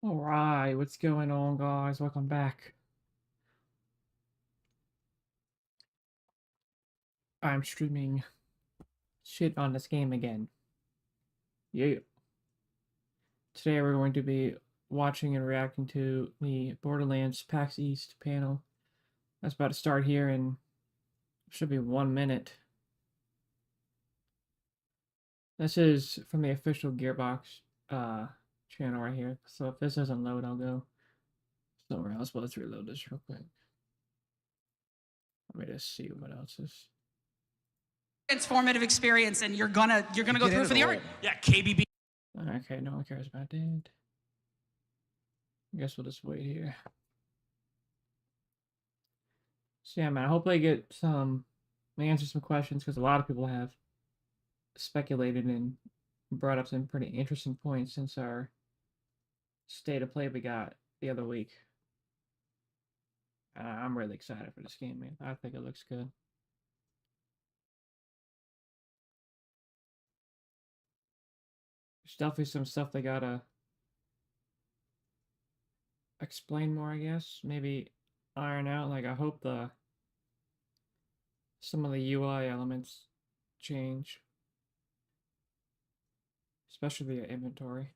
Alright, what's going on, guys? Welcome back. I'm streaming shit on this game again. Yeah. Today we're going to be watching and reacting to the Borderlands Pax East panel. That's about to start here in should be 1 minute. This is from the official Gearbox channel right here. So if this doesn't load, I'll go somewhere else. But let's reload this real quick. Let me just see what else is. Transformative experience, and you're gonna go through for the art. Yeah, KBB. Okay, no one cares about that. I guess we'll just wait here. So yeah, man, I hope I get some answer some questions because a lot of people have speculated and brought up some pretty interesting points since our state of play we got the other week. I'm really excited for this game, man. I think it looks good. There's definitely some stuff they gotta explain more, I guess. Maybe iron out. Like I hope some of the UI elements change, especially the inventory.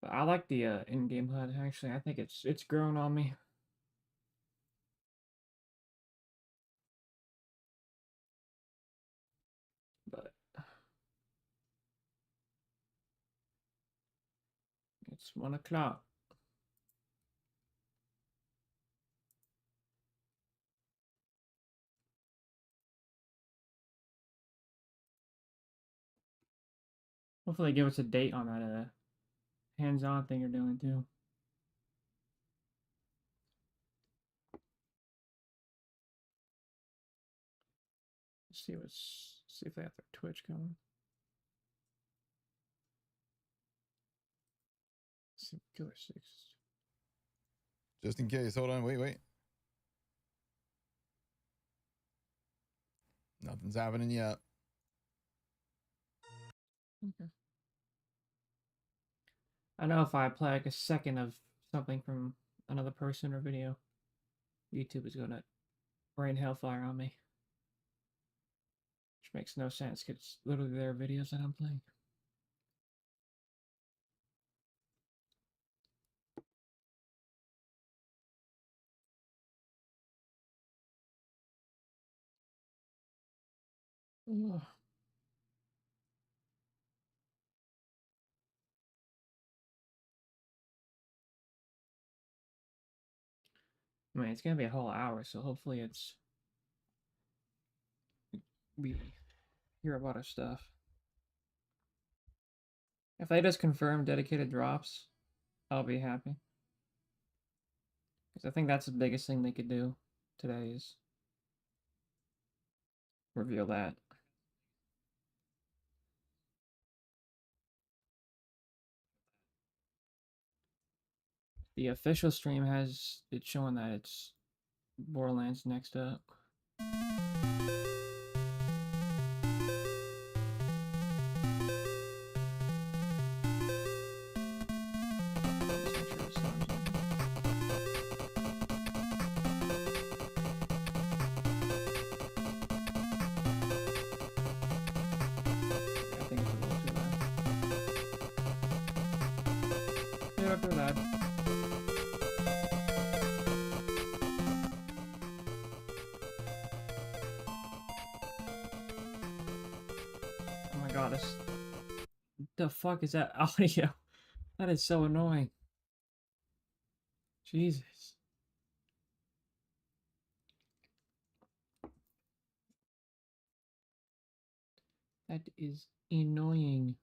But I like the in-game HUD. Actually, I think it's grown on me. But it's 1 o'clock. Hopefully, give us a date on that hands-on thing you're doing too. See if they have their Twitch coming. See Killer 6. Just in case. Hold on. Wait. Nothing's happening yet. Okay. I know if I play like a second of something from another person or video, YouTube is gonna rain hellfire on me. Which makes no sense because it's literally their videos that I'm playing. Ugh. I mean, it's gonna be a whole hour, so hopefully we hear about our stuff. If they just confirm dedicated drops, I'll be happy. Because I think that's the biggest thing they could do today is reveal that. The official stream has it showing that it's Borderlands next up. After that. Oh my god, the fuck is that audio? That is so annoying. Jesus. That is annoying.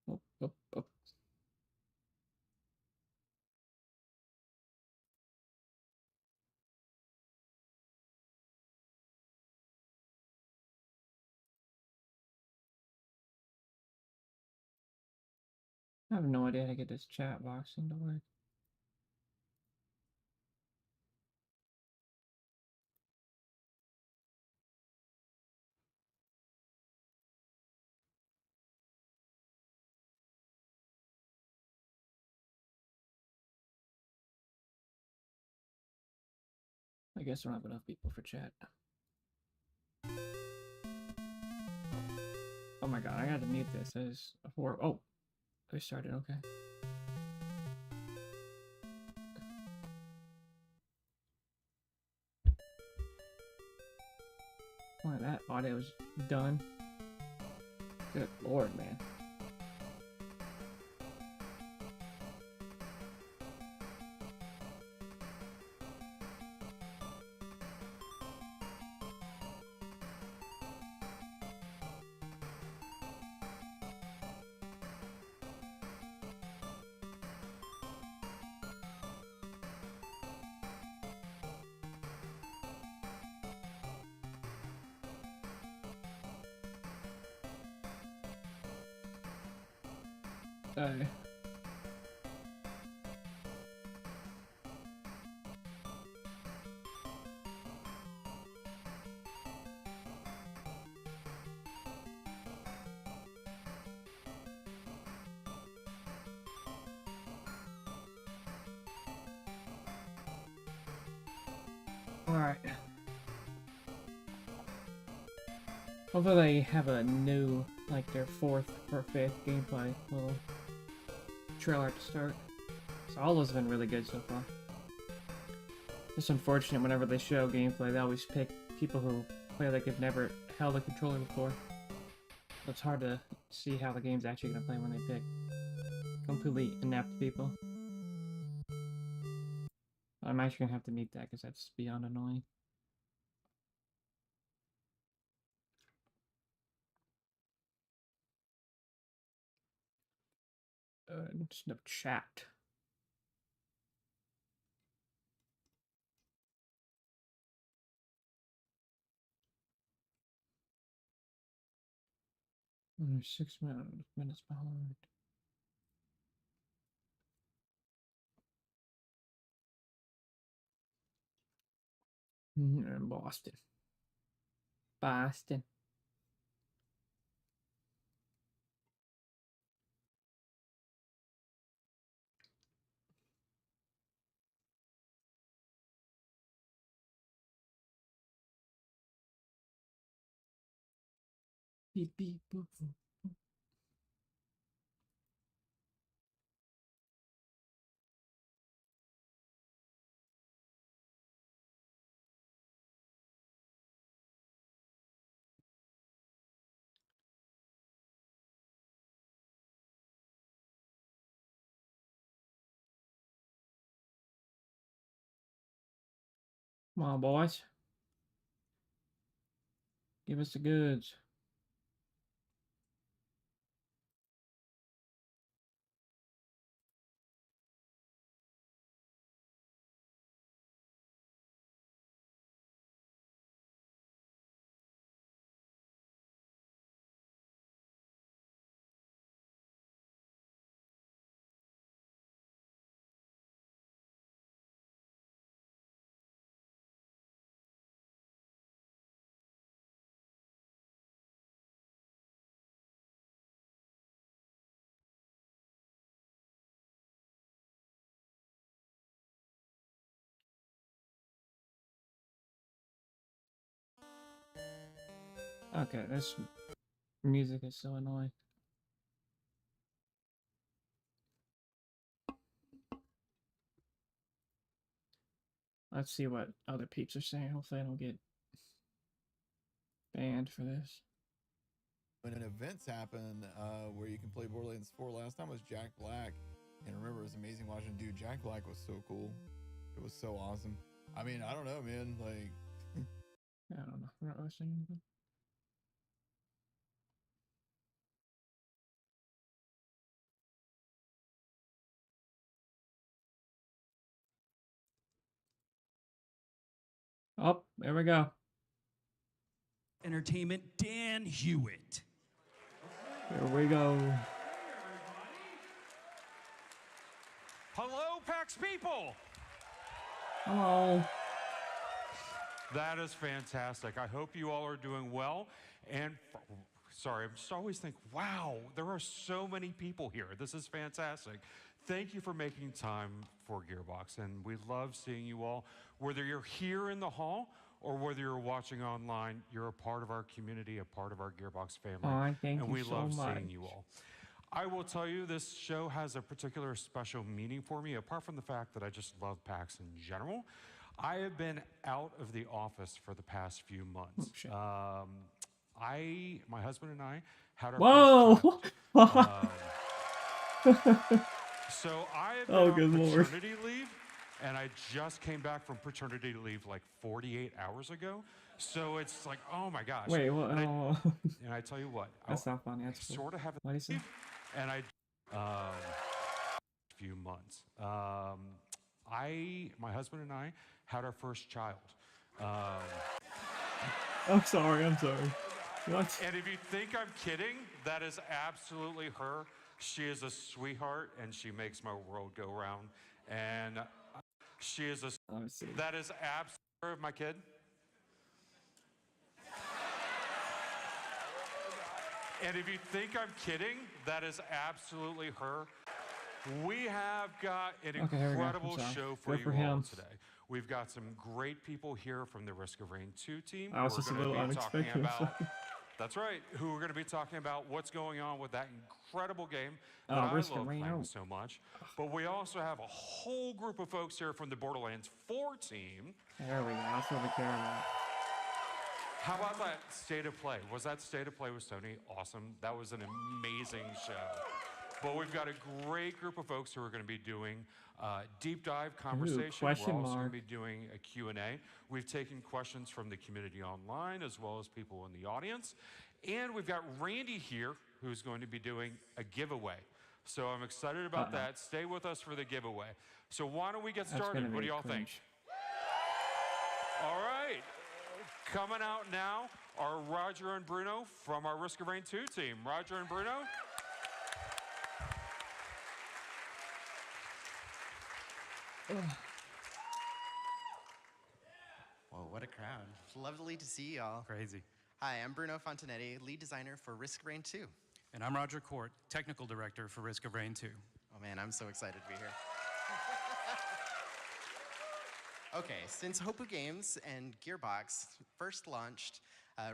Oh. I have no idea how to get this chat box into work. I guess I don't have enough people for chat. Oh my god, I gotta mute this. That is horrible. Oh, they started, okay. Oh, that audio was done. Good lord, man. Alright. Hopefully they have a new, like their 4th or 5th gameplay little trailer to start. So all those have been really good so far. It's unfortunate whenever they show gameplay, they always pick people who play like they've never held a controller before. So it's hard to see how the game's actually going to play when they pick completely inept people. I'm actually going to have to mute that because that's beyond annoying. Just no chat. We're 6 minutes behind. Boston. Boston. Beep, beep, boop, boop. Come on, boys. Give us the goods. Okay, this music is so annoying. Let's see what other peeps are saying. Hopefully I don't get banned for this. When an events happen where you can play Borderlands 4, last time was Jack Black. And remember, it was amazing watching dude. Jack Black was so cool. It was so awesome. I mean, I don't know, man. Like, I don't know. I'm not really saying anything. Oh, there we go. Entertainment, Dan Hewitt. Here we go. Hello, PAX people! Hello. That is fantastic. I hope you all are doing well. And sorry, I just always think, wow, there are so many people here. This is fantastic. Thank you for making time for Gearbox, and we love seeing you all. Whether you're here in the hall or whether you're watching online, you're a part of our community, a part of our Gearbox family, Aw, thank and you we so love much. seeing you all. I will tell you, this show has a particular special meaning for me, apart from the fact that I just love PAX in general. I have been out of the office for the past few months. Oh, shit. My husband and I had our Whoa! first child. So I have been Oh, on good lord. paternity leave, and I just came back from paternity leave like 48 hours ago. So it's like, oh my gosh. Wait, what? And I tell you what, That's not funny. That's cool. sort of have What is it? and I few months. My husband and I had our first child. I'm sorry. I'm sorry. What? And if you think I'm kidding, that is absolutely her. She is a sweetheart, and she makes my world go round. And she is a. Let me see. That is absolutely my kid. And if you think I'm kidding, that is absolutely her. We have got an Okay, here we go. incredible I'm sorry. show for Good for you all him. today. We've got some great people here from the Risk of Rain 2 team. I was just a gonna little be talking unexpected. about. That's right. Who we're going to be talking about what's going on with that incredible game that Oh, I Risk of love Rain. playing Oh. so much. But we also have a whole group of folks here from the Borderlands 4 team. There we go. That's what we care about. How about that State of Play? Was that State of Play with Sony? Awesome. That was an amazing show. But we've got a great group of folks who are going to be doing deep dive conversation. question We're also going mark. to be doing a Q&A. We've taken questions from the community online as well as people in the audience. And we've got Randy here who's going to be doing a giveaway. So I'm excited about that. Stay with us for the giveaway. So why don't we get That's gonna started? What be do y'all think? cringe. All right. Coming out now are Roger and Bruno from our Risk of Rain 2 team. Roger and Bruno. Whoa, what a crowd. Lovely to see y'all. Crazy. Hi, I'm Bruno Fontanetti, lead designer for Risk of Rain 2. And I'm Roger Court, technical director for Risk of Rain 2. Oh man, I'm so excited to be here. Okay, since Hopu Games and Gearbox first launched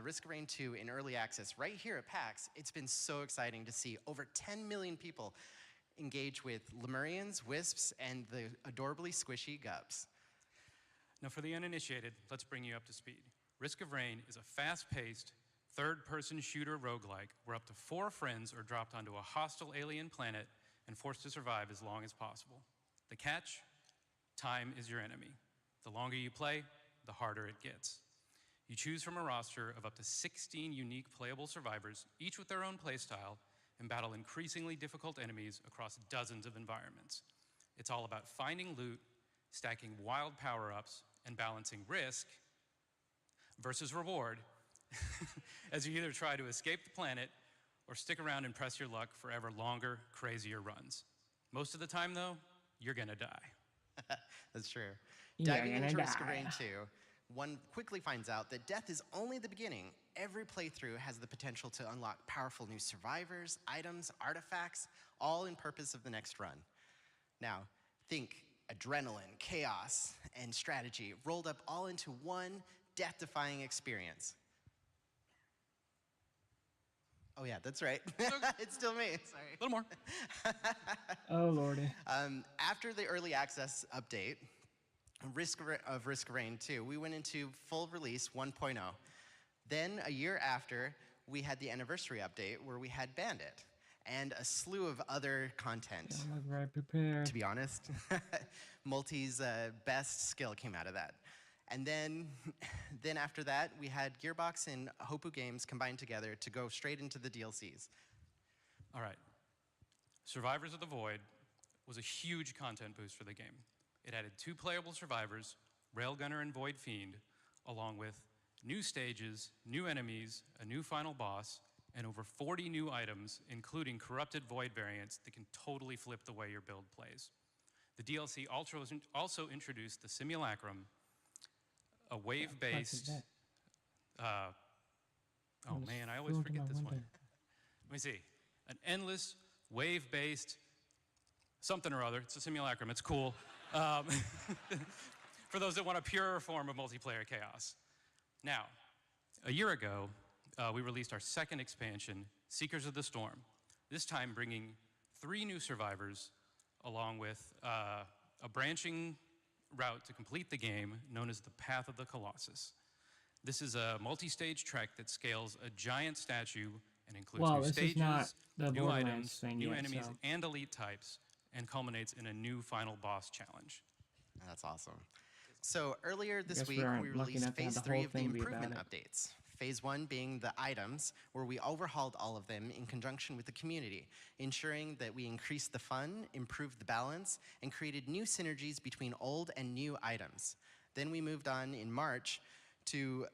Risk of Rain 2 in early access right here at PAX, it's been so exciting to see over 10 million people engage with Lemurians, Wisps, and the adorably squishy Gubs. Now for the uninitiated, let's bring you up to speed. Risk of Rain is a fast-paced, third-person shooter roguelike where up to 4 friends are dropped onto a hostile alien planet and forced to survive as long as possible. The catch? Time is your enemy. The longer you play, the harder it gets. You choose from a roster of up to 16 unique playable survivors, each with their own playstyle, and battle increasingly difficult enemies across dozens of environments. It's all about finding loot, stacking wild power-ups, and balancing risk versus reward as you either try to escape the planet or stick around and press your luck for ever longer, crazier runs. Most of the time, though, you're gonna die. That's true. You're Diving gonna into Risk of die. Rain 2, one quickly finds out that death is only the beginning. Every playthrough has the potential to unlock powerful new survivors, items, artifacts, all in purpose of the next run. Now, think adrenaline, chaos, and strategy rolled up all into one death-defying experience. Oh yeah, that's right. It's still me, sorry. A little more. Oh lordy. After the early access update, Risk of Rain 2, we went into full release 1.0. Then a year after, we had the anniversary update where we had Bandit and a slew of other content. I'm not very prepared. To be honest, Multi's best skill came out of that. And then after that, we had Gearbox and Hopu Games combined together to go straight into the DLCs. All right. Survivors of the Void was a huge content boost for the game. It added 2 playable survivors, Railgunner and Void Fiend, along with new stages, new enemies, a new final boss, and over 40 new items, including corrupted Void variants that can totally flip the way your build plays. The DLC also introduced the Simulacrum, a wave-based, oh man, I always flew into forget my this one. window. Let me see. An endless, wave-based something or other. It's a simulacrum. It's cool. For those that want a purer form of multiplayer chaos. Now, a year ago, we released our second expansion, Seekers of the Storm, this time bringing 3 new survivors along with a branching route to complete the game known as the Path of the Colossus. This is a multi-stage trek that scales a giant statue and includes new This stages, is not the new Borderlands items, thing new yet, enemies, so. and elite types, and culminates in a new final boss challenge. That's awesome. So earlier this Guess we week, aren't we lucky released enough to have phase the whole 3 of the thing be about improvement it. updates. Phase 1 being the items, where we overhauled all of them in conjunction with the community, ensuring that we increased the fun, improved the balance, and created new synergies between old and new items. Then we moved on in March to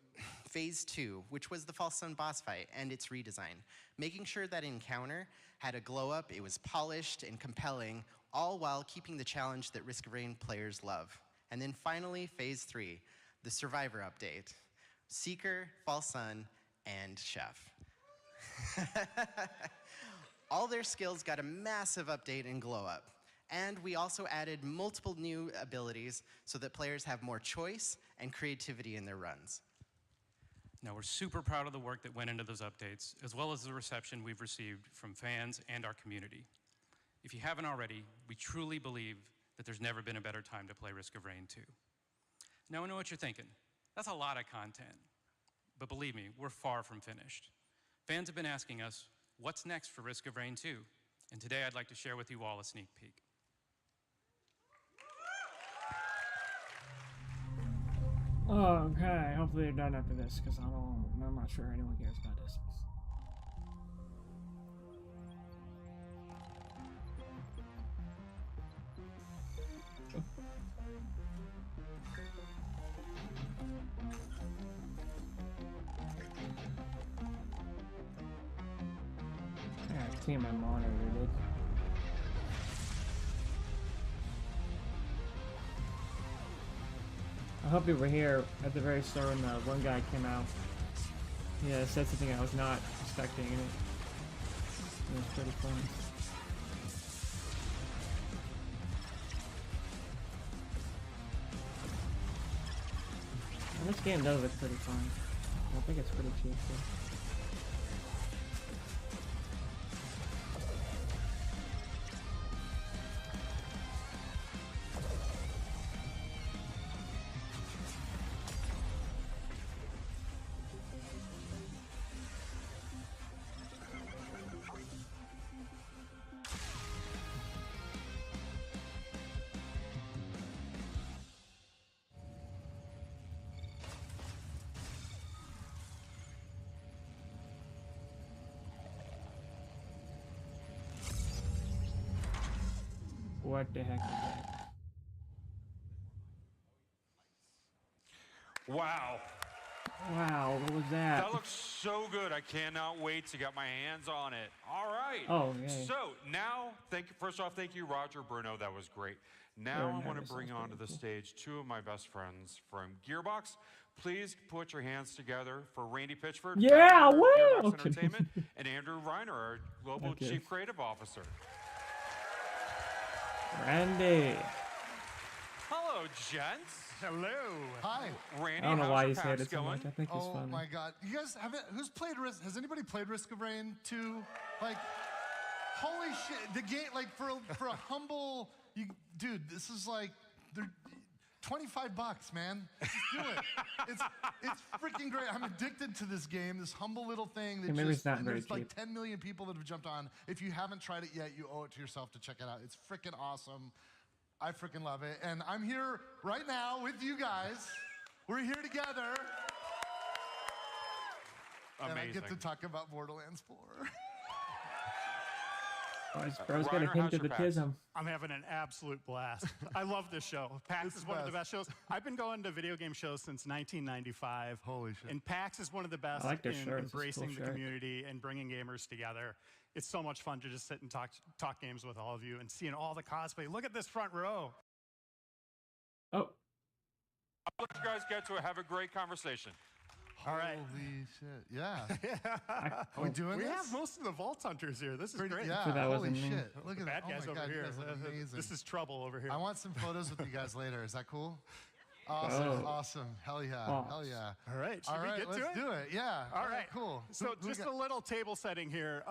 phase 2, which was the False Sun boss fight and its redesign, making sure that encounter had a glow up, it was polished and compelling, all while keeping the challenge that Risk of Rain players love. And then finally, phase 3, the Survivor update. Seeker, False Sun, and Chef. All their skills got a massive update and glow up. And we also added multiple new abilities so that players have more choice and creativity in their runs. Now, we're super proud of the work that went into those updates, as well as the reception we've received from fans and our community. If you haven't already, we truly believe that there's never been a better time to play Risk of Rain 2. Now, I know what you're thinking. That's a lot of content. But believe me, we're far from finished. Fans have been asking us, what's next for Risk of Rain 2? And today I'd like to share with you all a sneak peek. Okay, hopefully they're done after this, because I'm not sure anyone cares about this. I gotta clean my monitor, dude. I hope you were here at the very start when the one guy came out. Yeah, said something I was not expecting, and it was pretty funny. And this game does look pretty fun. I think it's pretty cheap too. What the heck is that? Wow. Wow, what was that? That looks so good. I cannot wait to get my hands on it. All right. Oh, yay. So now, first off, thank you, Roger Bruno. That was great. Now I want to bring onto the stage 2 of my best friends from Gearbox. Please put your hands together for Randy Pitchford, Yeah, founder of woo! Gearbox Okay. Entertainment, and Andrew Reiner, our Global Okay. Chief Creative Officer. Randy. Hello, gents. Hello. Hi. Randy, I don't know how's why your he's PAX hated so going? much. I think he's Oh funny. my God! You guys haven't? Who's played Risk? Has anybody played Risk of Rain 2? Like, holy shit! The game, like for a humble, dude, this is like, they're $25, man. Just do it. It's freaking great. I'm addicted to this game. This humble little thing that maybe it's not and very there's like cheap. 10 million people that have jumped on. If you haven't tried it yet, you owe it to yourself to check it out. It's freaking awesome. I freaking love it. And I'm here right now with you guys. We're here together. Amazing. And I get to talk about Borderlands 4. Bro's got a Reiner, hint how's of the your PAX? tism. I'm having an absolute blast. I love this show. PAX It's is the one of the best. best shows. I've been going to video game shows since 1995. Holy shit. And PAX is one of the best I like their in shirts. It's a cool embracing the shirt. community and bringing gamers together. It's so much fun to just sit and talk games with all of you and seeing all the cosplay. Look at this front row. Oh, I'll let you guys get to it. Have a great conversation. All right. Holy shit. Yeah. Yeah. Are we doing We this? have most of the Vault Hunters here. This is great. Yeah, So that holy wasn't me. shit. Look at Bad that. guys Oh my over God, here. you guys look amazing. This is trouble over here. I want some photos with you guys later. Is that cool? Awesome, Oh. awesome. Hell yeah, Oh. hell yeah. All right. Should All we right, get let's to it? do it. Yeah. All right. cool. So Who just got- a little table setting here.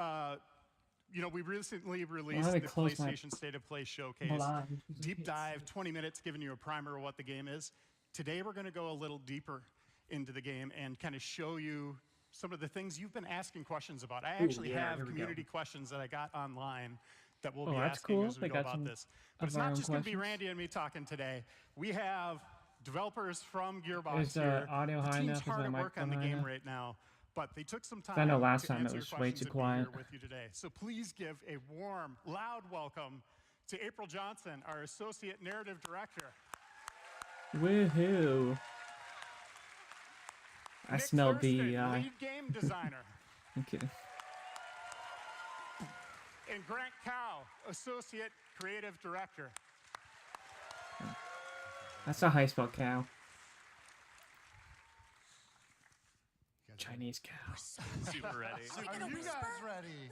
We recently released Let the me close my PlayStation State of Play Showcase. blind. Deep dive, 20 minutes, giving you a primer of what the game is. Today we're going to go a little deeper into the game and kind of show you some of the things you've been asking questions about. I actually yeah, have here we go. community questions that I got online that we'll Oh, be that's asking cool. as we They go got about some this. But it's of our not own just going to be questions. Randy and me talking today. We have developers from Gearbox Is here. audio the high team's enough? Is hard my at work on the microphone high game enough? right now, but they took some time I know last to time it answer your was way questions too and be here quiet. with you today. So please give a warm, loud welcome to April Johnson, our Associate Narrative Director. Woohoo! I Nick smell Thurston, DEI. lead game designer. Okay. And Grant Cow, Associate Creative Director. That's not how you spell cow. Chinese cow. Super ready. Are you guys ready?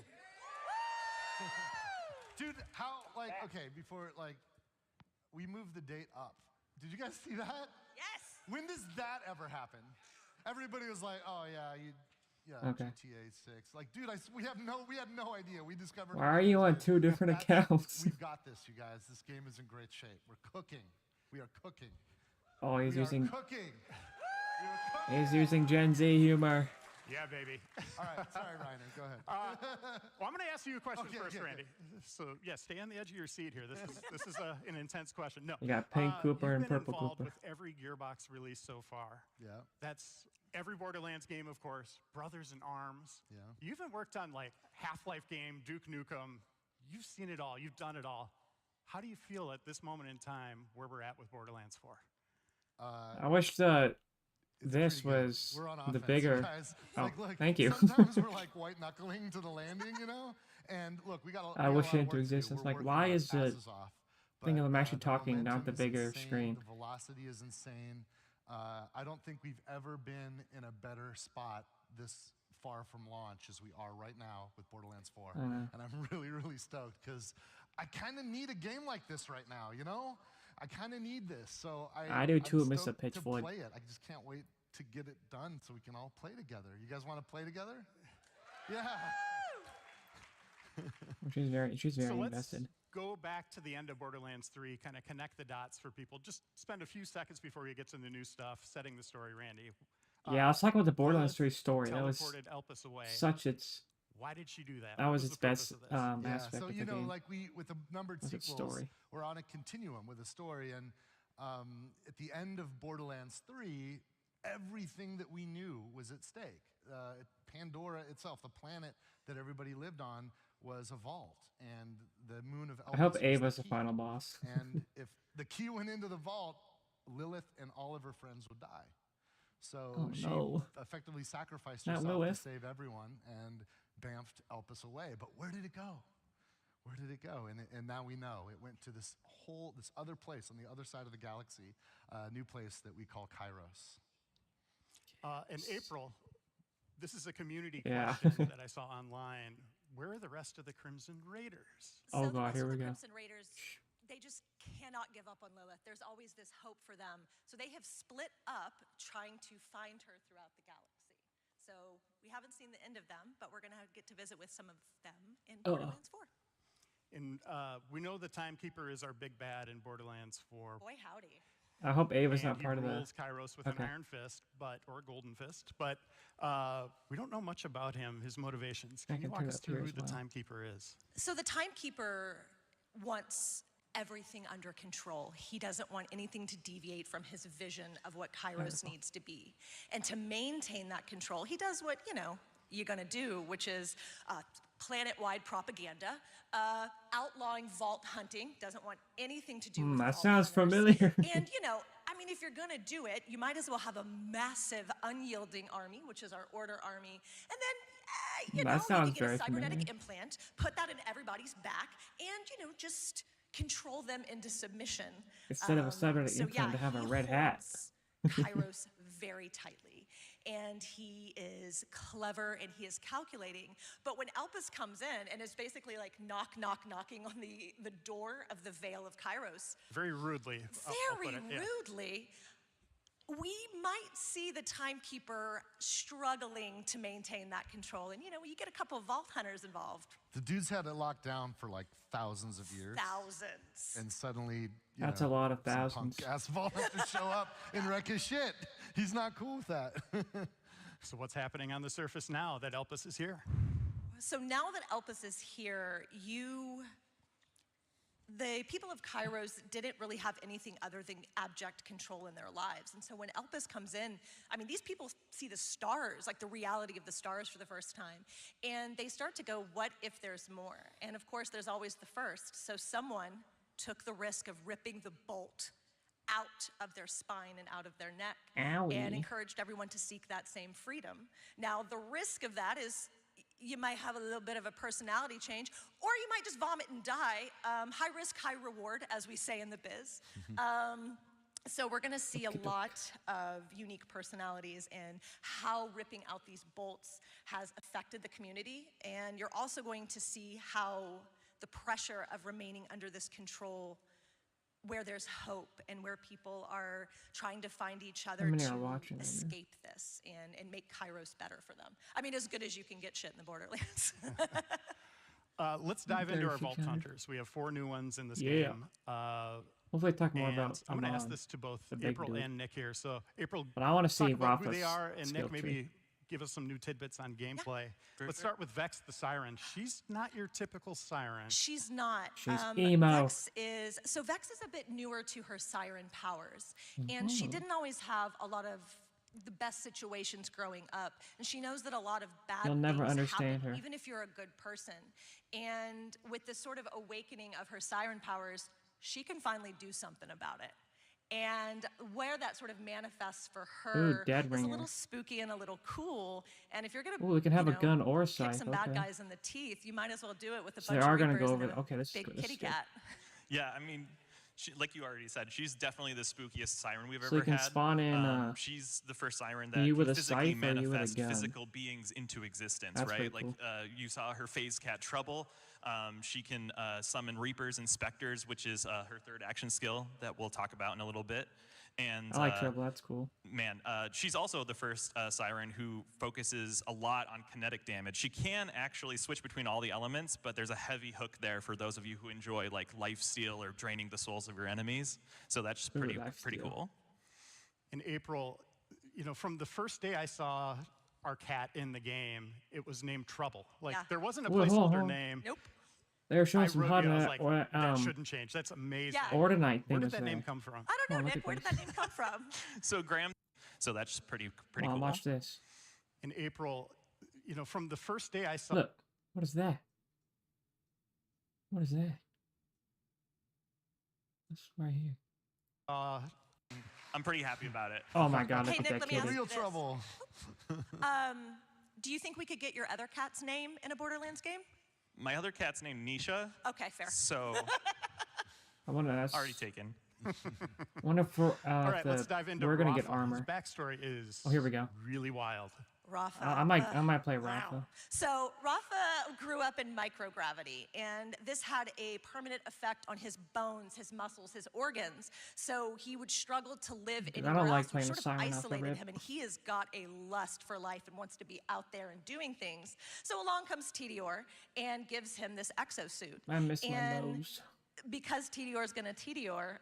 Dude, how, like, okay, before, like, we moved the date up. Did you guys see that? Yes. When does that ever happen? Everybody was like, oh, yeah, Okay. GTA 6. Like, dude, we had no idea. We discovered. Why are you on two different accounts? We've got this, you guys. This game is in great shape. We're cooking. We are cooking. Oh, he's We using are cooking. We are cooking. he's using Gen Z humor. Yeah, baby. All right, sorry, Reiner. Go ahead. Well, I'm going to ask you a question Okay, first, okay, Randy. So, yeah, stay on the edge of your seat here. This is an intense question. No. You got Pink Cooper you've and been Purple involved Cooper. with every Gearbox release so far. Yeah. That's every Borderlands game, of course. Brothers in Arms. Yeah. You even worked on like Half-Life game, Duke Nukem. You've seen it all. You've done it all. How do you feel at this moment in time where we're at with Borderlands 4? I wish It's this pretty good. was We're on the offense, bigger. guys. Oh, Like, look, thank you. Sometimes we're like white knuckling to the landing, you know. And look, we got. I wish it into existence. Like, why is the thing of them actually talking, not the bigger insane. screen? The velocity is insane. I don't think we've ever been in a better spot this far from launch as we are right now with Borderlands 4. And I'm really, really stoked because I kind of need a game like this right now, you know? I kind of need this. So I do too, I'm Mr. stoked to Pitchford. play it. I just can't wait to get it done so we can all play together. You guys want to play together? Yeah. She's very So let's invested. go back to the end of Borderlands 3, kind of connect the dots for people. Just spend a few seconds before we get to the new stuff, setting the story, Randy. Yeah, I was talking about the Borderlands 3 story. That was Teleported Elpis away. such its. Why did she do that? That What was the its purpose best of this? Yeah, aspect so of you the know, game. like with the numbered Was its sequels, story. we're on a continuum with a story, and at the end of Borderlands 3, everything that we knew was at stake. Pandora itself, the planet that everybody lived on, was a vault, and the moon of Elpis I hope was Ava's the key. final boss. And if the key went into the vault, Lilith and all of her friends would die. So Oh, she no. effectively sacrificed Not herself Lilith. to save everyone and bamfed Elpis away. But where did it go? Where did it go? And now we know. It went to this other place on the other side of the galaxy, a new place that we call Kairos. In April, this is a community Yeah. question that I saw online. Where are the rest of the Crimson Raiders? Oh, So the God, rest here of we the go. Crimson Raiders, they just cannot give up on Lilith. There's always this hope for them. So they have split up trying to find her throughout the galaxy. So we haven't seen the end of them, but we're going to get to visit with some of them in Borderlands 4. And we know the Timekeeper is our big bad in Borderlands 4. Boy, howdy. I hope Ava's and not part he of the. rules Kairos with Okay. an iron fist, or a golden fist. But we don't know much about him, his motivations. I Can you can walk turn us up here through who as the well. Timekeeper is? So the Timekeeper wants everything under control. He doesn't want anything to deviate from his vision of what Kairos needs to be. And to maintain that control, he does what, you're gonna do, which is planet-wide propaganda, outlawing vault hunting, doesn't want anything to do with That vault sounds hunters. familiar. And, if you're gonna do it, you might as well have a massive, unyielding army, which is our Order army, and then, That you sounds can get very a cybernetic familiar. implant, put that in everybody's back, and, just control them into submission. Instead of a cybernetic so implant, yeah, to have a he red hat. holds Kairos very tightly. and he is clever, and he is calculating. But when Elpis comes in and is basically like knocking on the door of the Vale of Kairos. Very rudely. Very rudely. We might see the timekeeper struggling to maintain that control. And you get a couple of vault hunters involved. The dude's had it locked down for like thousands of years. Thousands. And suddenly, that's a lot of thousands. Some punk ass vault hunters show up and wreck his shit. He's not cool with that. So what's happening on the surface now that Elpis is here? So now that Elpis is here, the people of Kairos didn't really have anything other than abject control in their lives. And so when Elpis comes in, I mean, these people see the stars, like the reality of the stars for the first time. And they start to go, what if there's more? And of course, there's always the first. So someone took the risk of ripping the bolt out of their spine and out of their neck. Owie. And encouraged everyone to seek that same freedom. Now, the risk of that is you might have a little bit of a personality change, or you might just vomit and die. High risk, high reward, as we say in the biz. So we're gonna see a lot of unique personalities and how ripping out these bolts has affected the community. And you're also going to see how the pressure of remaining under this control, where there's hope and where people are trying to find each other to escape this and make Kairos better for them. I mean, as good as you can get shit in the Borderlands. Let's dive into our Vault Hunters. We have 4 new ones in this game. Hopefully talk more about I'm going to ask this to both April and Nick here. So April, but I want to see about who Rafa's they are, and Nick, tree. maybe give us some new tidbits on gameplay. Let's start with Vex the Siren. She's not your typical Siren. She's not. She's emo. Vex is a bit newer to her Siren powers. And she didn't always have a lot of the best situations growing up. And she knows that a lot of bad You'll never things understand happen, her. even if you're a good person. And with this sort of awakening of her Siren powers, she can finally do something about it. And where that sort of manifests for her is a little spooky and a little cool. And if you're gonna, we can have a gun or a kick scythe. some bad guys in the teeth, you might as well do it with a So bunch they are of gonna Reapers go over. and a Okay, this big is good. kitty cat. Yeah, I mean, like you already said, she's definitely the spookiest siren we've So ever you can had. spawn in. She's the first siren you that with a physically scythe or you with a manifests gun? physical beings into existence, That's right? pretty Like cool. you saw her phase cat Trouble. She can summon Reapers and Specters, which is her third action skill that we'll talk about in a little bit. And I like Trouble. That's cool. man, she's also the first siren who focuses a lot on kinetic damage. She can actually switch between all the elements, but there's a heavy hook there for those of you who enjoy like lifesteal or draining the souls of your enemies. So that's pretty cool. In April, from the first day I saw our cat in the game, it was named Trouble. Like there wasn't a placeholder name. Nope. They're showing some hot that shouldn't change. That's amazing. Ordinite thing. Where did that name come from? I don't know, Nick. Where did that name come from? So Graham, so that's pretty cool. Watch this. In April, from the first day I saw. Look, what is that? What is that? This right here. I'm pretty happy about it. Oh my God! Hey, Look at Nick, that let me ask kitty. you Real this. trouble. Do you think we could get your other cat's name in a Borderlands game? My other cat's named Nisha. Okay, fair. So I wonder. That's already taken. Wonder if All right, let's dive into we're gonna Rafa. get armor. His backstory is Oh, here we go. really wild. Rafa. I might play Rafa. Wow. So Rafa grew up in microgravity, and this had a permanent effect on his bones, his muscles, his organs. So he would struggle to live anywhere don't like else, which playing sort the of siren off the isolated rip. him. And he has got a lust for life and wants to be out there and doing things. So along comes Tedior and gives him this exosuit. I miss my And nose. because Tedior is going to Tedior,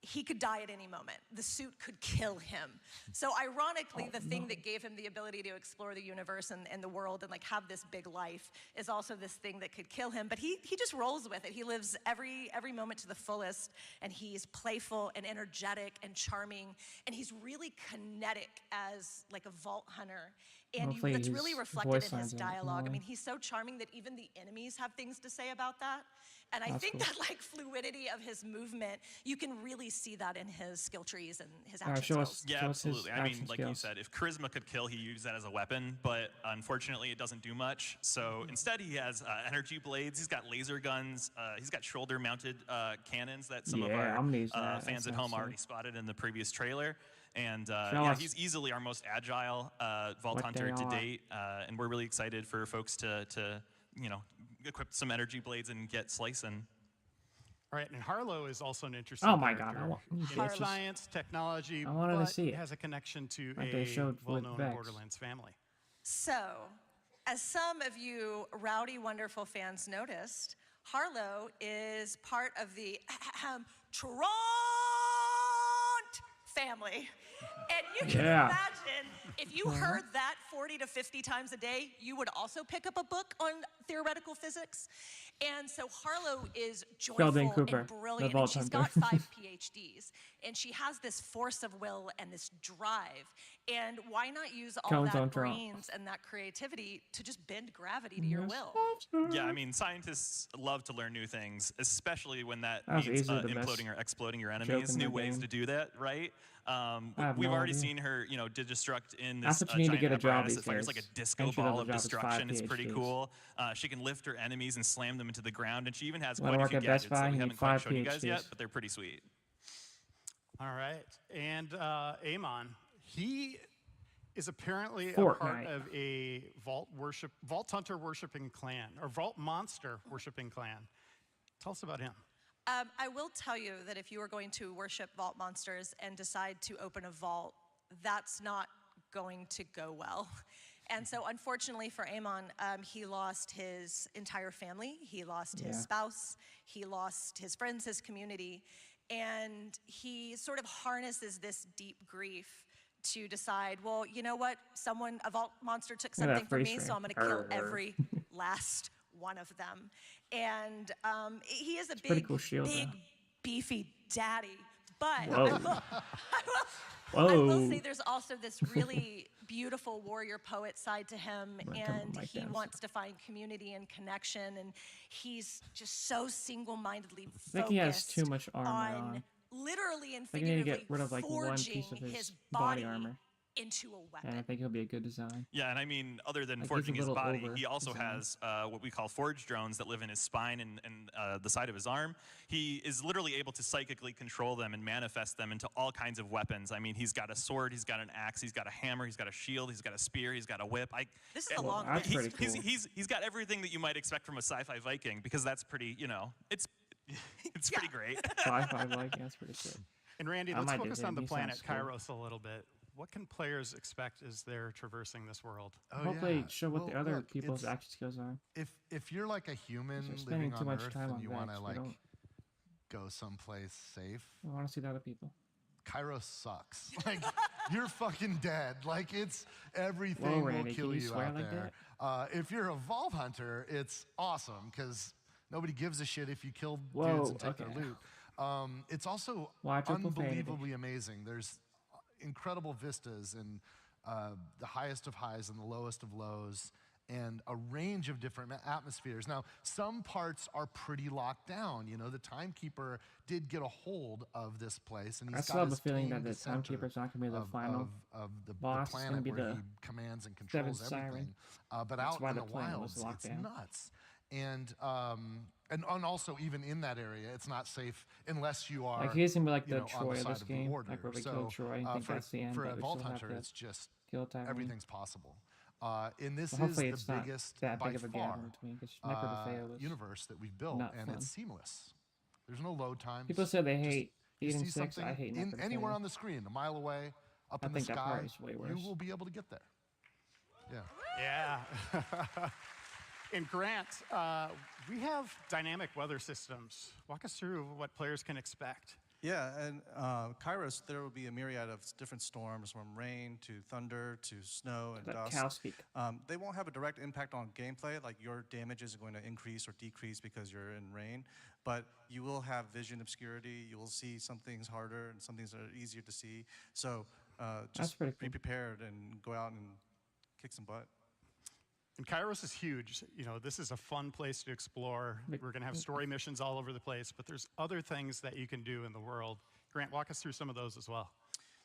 he could die at any moment. The suit could kill him. So ironically, the thing that gave him the ability to explore the universe and the world and like have this big life is also this thing that could kill him. But he just rolls with it. He lives every moment to the fullest, and he's playful and energetic and charming, and he's really kinetic as like a vault hunter. And Hopefully that's his really reflected voice in his lines are dialogue. I annoying. mean, he's so charming that even the enemies have things to say about that. And I That's think cool. that like fluidity of his movement, you can really see that in his skill trees and his All right, action show skills. us. Yeah, show us his absolutely. I mean, action like you skills. said, if charisma could kill, he uses that as a weapon, but unfortunately it doesn't do much. So instead he has energy blades, he's got laser guns, he's got shoulder-mounted cannons that some of Yeah, our I'm gonna use that. fans That at home sounds already spotted in the previous trailer. And Show yeah, us he's easily our most agile Vault what Hunter they to are. date, and we're really excited for folks to equip some energy blades and get slicing. All right, and Harlow is also an interesting Oh my God, character. I want you in bitches. science, technology, I wanted to but see it. has a connection to Like they a showed with well-known Vex. Borderlands family. So, as some of you rowdy, wonderful fans noticed, Harlow is part of the Trant family. And you can Yeah. imagine, if you heard that 40 to 50 times a day, you would also pick up a book on theoretical physics. And so Harlow is Sheldon joyful Cooper, and the brilliant, and Vault she's Hunter. got 5 PhDs. And she has this force of will and this drive. And why not use all Comes on that Trump. brains and that creativity to just bend gravity to your will? Yeah, I mean, scientists love to learn new things, especially when that That was means easily the best imploding or exploding your joke enemies. in the New ways game. to do that, right? have We've no already idea. seen her, destruct in That's this what you need to giant get a job apparatus these that fires like a days. disco Entry-level ball of job is 5 destruction. It's pretty PhDs. cool. She can lift her enemies and slam them into the ground, and she even has Wanna quite a work few at Best gadgets Buy? that we You haven't need quite 5 shown you guys yet, PhDs. but they're pretty sweet. All right, and Amon, he is apparently a Fortnite. part of a Vault Hunter worshiping clan, or Vault Monster worshiping clan. Tell us about him. I will tell you that if you are going to worship vault monsters and decide to open a vault, that's not going to go well. And so unfortunately for Amon, he lost his entire family, he lost his Yeah. spouse, he lost his friends, his community, and he sort of harnesses this deep grief to decide, well, you know what, a vault monster took Look at that something from me, freeze so I'm frame. gonna kill Arr. every last one of them. And he is a pretty big, cool shield, big, though. beefy daddy. But Whoa. I will Whoa. say there's also this really beautiful warrior poet side to him, I'm gonna come and with my he dance. wants to find community and connection, and he's just so single-mindedly I think he has focused too much armor on. literally and I think you need to figuratively get rid of like one forging piece of his his body body armor. into a weapon. And I think he'll be a good design. Yeah, and I mean, other than Like, he's a forging his little body, over he also design. has what we call forge drones that live in his spine and the side of his arm. He is literally able to psychically control them and manifest them into all kinds of weapons. I mean, he's got a sword, he's got an axe, he's got a hammer, he's got a shield, he's got a spear, he's got a whip. This is a long that's list. pretty cool. He's got everything that you might expect from a sci-fi Viking, because that's pretty, it's pretty great. Sci-fi like, that's pretty sick. And Randy, I let's might do focus him. on the He planet sounds cool. Kairos a little bit. What can players expect as they're traversing this world? Oh, Hopefully yeah. show what the Well, other look, people's it's- action skills are. If you're like a human They're spending living too on much Earth time and on you want Vex. to We like don't go someplace safe, I want to see the other people. Kairos sucks. Like you're fucking dead. Like it's everything Whoa, will Randy, kill can you you swear out like there. If you're a Vault Hunter, it's awesome because nobody gives a shit if you kill Whoa, dudes and take okay. their loot. It's also Watch your profanity. unbelievably amazing. There's incredible vistas and the highest of highs and the lowest of lows, and a range of different atmospheres. Now, some parts are pretty locked down. You know, the Timekeeper did get a hold of this place, and I he's still got have a his feeling that tamed the center Timekeeper's not going to be the final of the boss. It's gonna planet be where the he commands and controls seventh siren. everything. But That's out why in the the planet was wilds, locked it's down. nuts. And also even in that area, it's not safe unless you are Like he's gonna be like you the know, on Troy the of side this of the game, order. like where we So, killed Troy. I think for, that's the end. for but a we Vault still have Hunter, to it's just kill Tyrone. everything's possible. And this Well, hopefully is it's the not biggest that by big of a far gap in between, 'cause Necro was universe that we've built, not and fun. it's seamless. There's no load times. People say they Just- hate you Eden see 6. I something hate in, Necro anywhere on the screen, a mile away, up I in the think that part sky. is way You worse. will be able to get there. Yeah. Yeah. And Grant, we have dynamic weather systems. Walk us through what players can expect. Yeah, and Kairos, there will be a myriad of different storms, from rain to thunder to snow and That dust. cow speak. They won't have a direct impact on gameplay, like your damage is going to increase or decrease because you're in rain, but you will have vision obscurity. You will see some things harder and some things that are easier to see. So just pretty be cool. prepared and go out and kick some butt. And Kairos is huge. You know, this is a fun place to explore. We're going to have story missions all over the place, but there's other things that you can do in the world. Grant, walk us through some of those as well.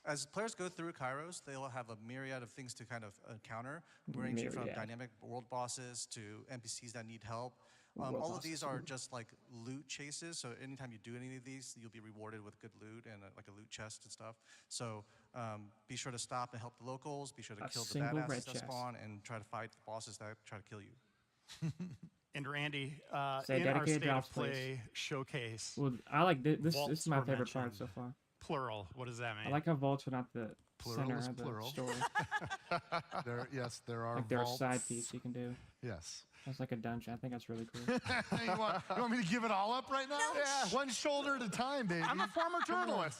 As players go through Kairos, they will have a myriad of things to kind of encounter, ranging from dynamic world bosses to NPCs that need help. All of these are just like loot chases, so anytime you do any of these, you'll be rewarded with good loot and like a loot chest and stuff. So be sure to stop and help the locals, be sure to kill the badasses that spawn, and try to fight the bosses that try to kill you. And Randy, Say in our dedicated State of drops, Play please. showcase, Well, I like this. vaults This is my were favorite part mentioned. so far. Plural, what does that mean? I like how vaults are not the Plural center is of the plural. story. There are Like there's a vaults. side piece you can do. Yes. That's like a dungeon. I think that's really cool. you want me to give it all up right now? Yeah. One shoulder at a time, baby. I'm a former journalist.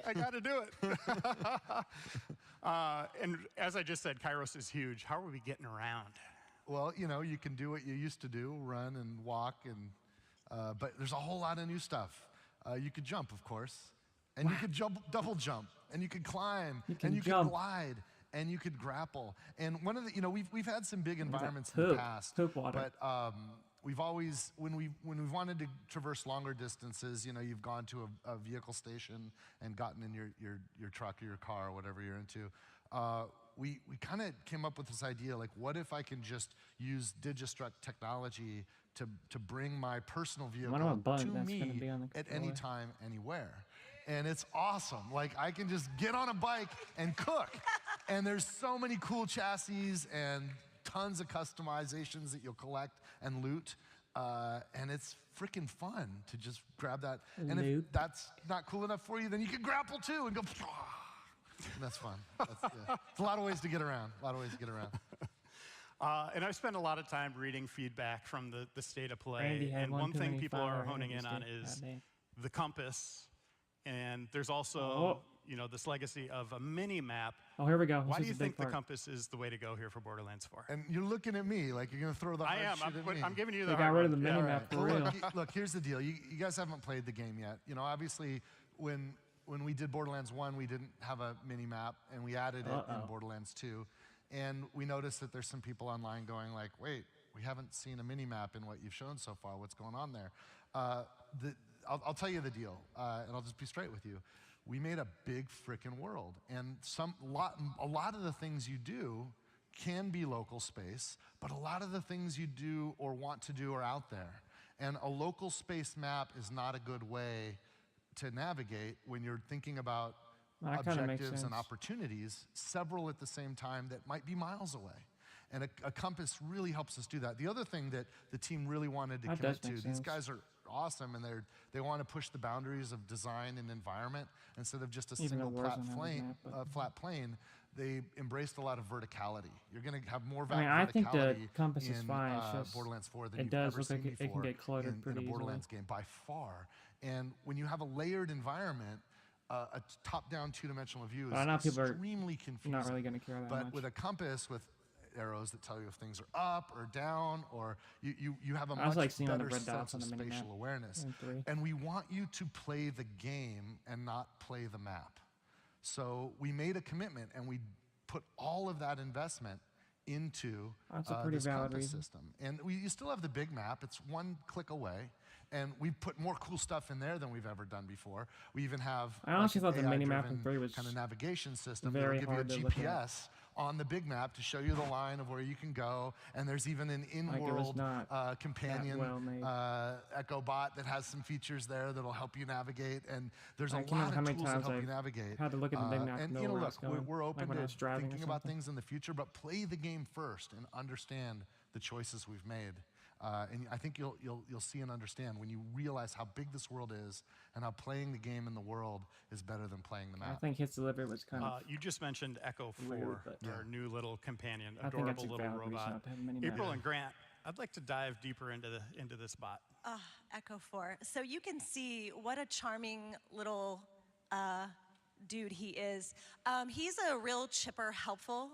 I got to do it. And as I just said, Kairos is huge. How are we getting around? Well, you can do what you used to do, run and walk, but there's a whole lot of new stuff. You could jump, of course, and you could double jump, and you could climb, and you could glide, and you could grapple. And one of the, we've had some big environments in the past, but we've always, when we've wanted to traverse longer distances, you've gone to a vehicle station and gotten in your truck or your car or whatever you're into. We kind of came up with this idea, like, what if I can just use Digistruct technology to bring my personal vehicle to me at any time, anywhere. And it's awesome. Like, I can just get on a bike and cook. And there's so many cool chassis and tons of customizations that you'll collect and loot. And it's freaking fun to just grab that. And if that's not cool enough for you, then you can grapple too and go. And that's fun. It's a lot of ways to get around. And I've spent a lot of time reading feedback from the State of Play. And one thing people are honing in on is the compass. And there's also, this legacy of a mini map. Oh, here we go. Why do you think the compass is the way to go here for Borderlands 4? And you're looking at me like you're going to throw the hard shit at me. I'm giving you the hard hard got rid of the one. mini map for real. Look, here's the deal. You guys haven't played the game yet. Obviously, when we did Borderlands 1, we didn't have a mini map, and we added it in Borderlands 2. And we noticed that there's some people online going like, wait, we haven't seen a mini map in what you've shown so far. What's going on there? I'll tell you the deal, and I'll just be straight with you. We made a big frickin' world, and a lot of the things you do can be local space, but a lot of the things you do or want to do are out there. And a local space map is not a good way to navigate when you're thinking about objectives and opportunities, several at the same time that might be miles away. And a compass really helps us do that. The other thing that the team really wanted to commit to, these guys are awesome, and they want to push the boundaries of design and environment. Instead of just a single flat plane, they embraced a lot of verticality. You're going to have more verticality. I think the compass is fine. Borderlands 4 than you've ever seen before it can get cluttered in a Borderlands game, by far. And when you have a layered environment, a top-down two-dimensional view is extremely confusing. Not really going to care that much. But with a compass with arrows that tell you if things are up or down, or you have a much better sense of spatial awareness. And we want you to play the game and not play the map. So we made a commitment, and we put all of that investment into this compass system. And you still have the big map. It's one click away. And we put more cool stuff in there than we've ever done before. We even have I honestly thought the mini map in 3 was kind of navigation system very that'll give you a hard to look at. GPS on the big map to show you the line of where you can go. And there's even an in-world companion Echo bot that has some features there that'll help you navigate. And there's a lot of tools that help you navigate. Had to look at the big map. And look, we're open to thinking about things in the future, but play the game first and understand the choices we've made. And I think you'll see and understand when you realize how big this world is and how playing the game in the world is better than playing the map. I think Hits Delivery was kind of you just mentioned Echo 4, our new little companion, I adorable think little robot. April and Grant, I'd like to dive deeper into this bot. Echo 4. So you can see what a charming little dude he is. He's a real chipper, helpful,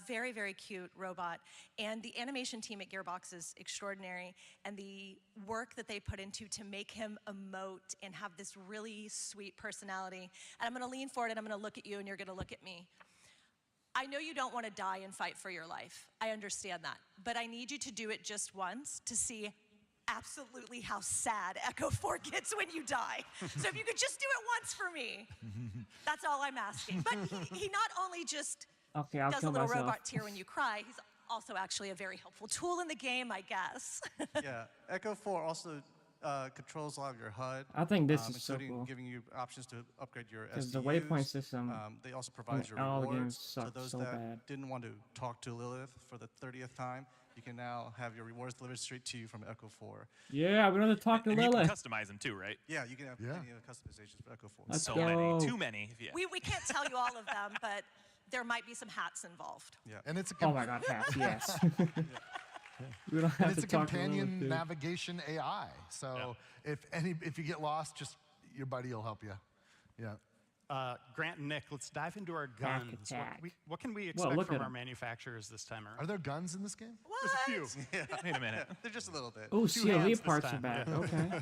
very, very cute robot. And the animation team at Gearbox is extraordinary. And the work that they put into to make him emote and have this really sweet personality. And I'm going to lean forward and I'm going to look at you and you're going to look at me. I know you don't want to die and fight for your life. I understand that. But I need you to do it just once to see absolutely how sad Echo 4 gets when you die. So if you could just do it once for me, that's all I'm asking. But he not only just does a little robot tear when you cry, he's also actually a very helpful tool in the game, I guess. Yeah, Echo 4 also controls a lot of your HUD. I think this is so including cool. giving you options to upgrade your SDUs. Because the waypoint system, they also provide your all the games rewards. suck So those so that bad. didn't want to talk to Lilith for the 30th time, you can now have your rewards delivered straight to you from Echo 4. Yeah, we don't have to talk to And you Lilith. can customize them too, right? Yeah, you can have plenty of customizations for Echo 4. Let's so go. many, too many. We can't tell you all of them, but there might be some hats involved. Yeah, and it's a Oh my God, hats, yes. We don't have and it's to a talk to companion Lilith, dude. navigation AI. So if you get lost, just your buddy will help you. Yeah. Grant and Nick, let's dive into our Hack guns. attack. What can we Well, expect look from at our 'em. manufacturers this time around? Are there guns in this game? There's a few. Wait a minute. They're just a little bit. Oh, Two CLE hands this parts are time, back. yeah. Okay.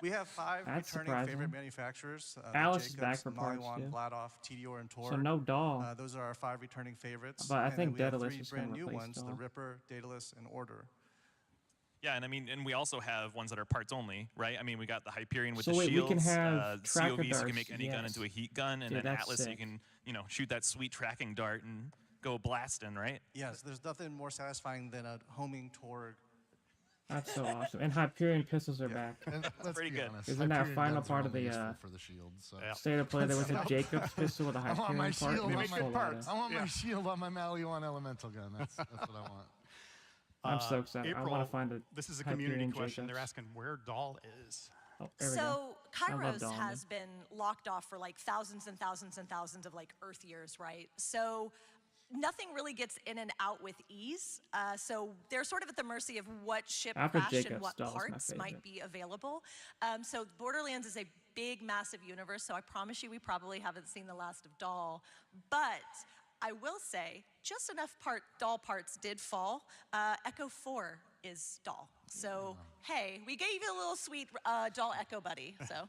We have 5 That's returning surprising. favorite manufacturers. Alice is Jacobs, back for parts, Maliwan, too. Vladoff, Tediore, and Tor. So no doll. Those are our 5 returning favorites. But I And think then we have Daedalus 3 is gonna brand new replace ones, the doll. Ripper, Daedalus, and Order. Yeah, and I mean, and we also have ones that are parts only, right? I mean, we got the Hyperion with So the wait, we shields, can have tracker COV, so you can darts, make any gun yes. into a heat gun, and Dude, then that's Atlas, so you sick. can, shoot that sweet tracking dart and go blasting, right? Yes, there's nothing more satisfying than a homing Torg. That's so awesome. And Hyperion pistols are back. And let's pretty be good. honest, Isn't that Hyperion final guns are part of only the, useful for the shield? So. Yeah. State of play, there was a Jacobs pistol with a I want my Hyperion part. shield and on a my full parts. auto. I want my shield on my Maliwan elemental gun. That's what I want. I'm so excited. April, I want to find a this is a Hyperion community question. They're Jacobs. asking where Doll is. Oh, there we go. So I love Kairos Dawn, has been locked off for like thousands and thousands and thousands of like Earth years, right? So nothing really gets in and out with ease. So they're sort of at the mercy of what ship After crashed and Jacob's, what Dawn's my parts might favorite. be available. So Borderlands is a big, massive universe, so I promise you we probably haven't seen the last of Doll. But I will say, just enough Doll parts did fall. Echo 4 is Doll. So, hey, we gave you a little sweet Doll Echo buddy, so.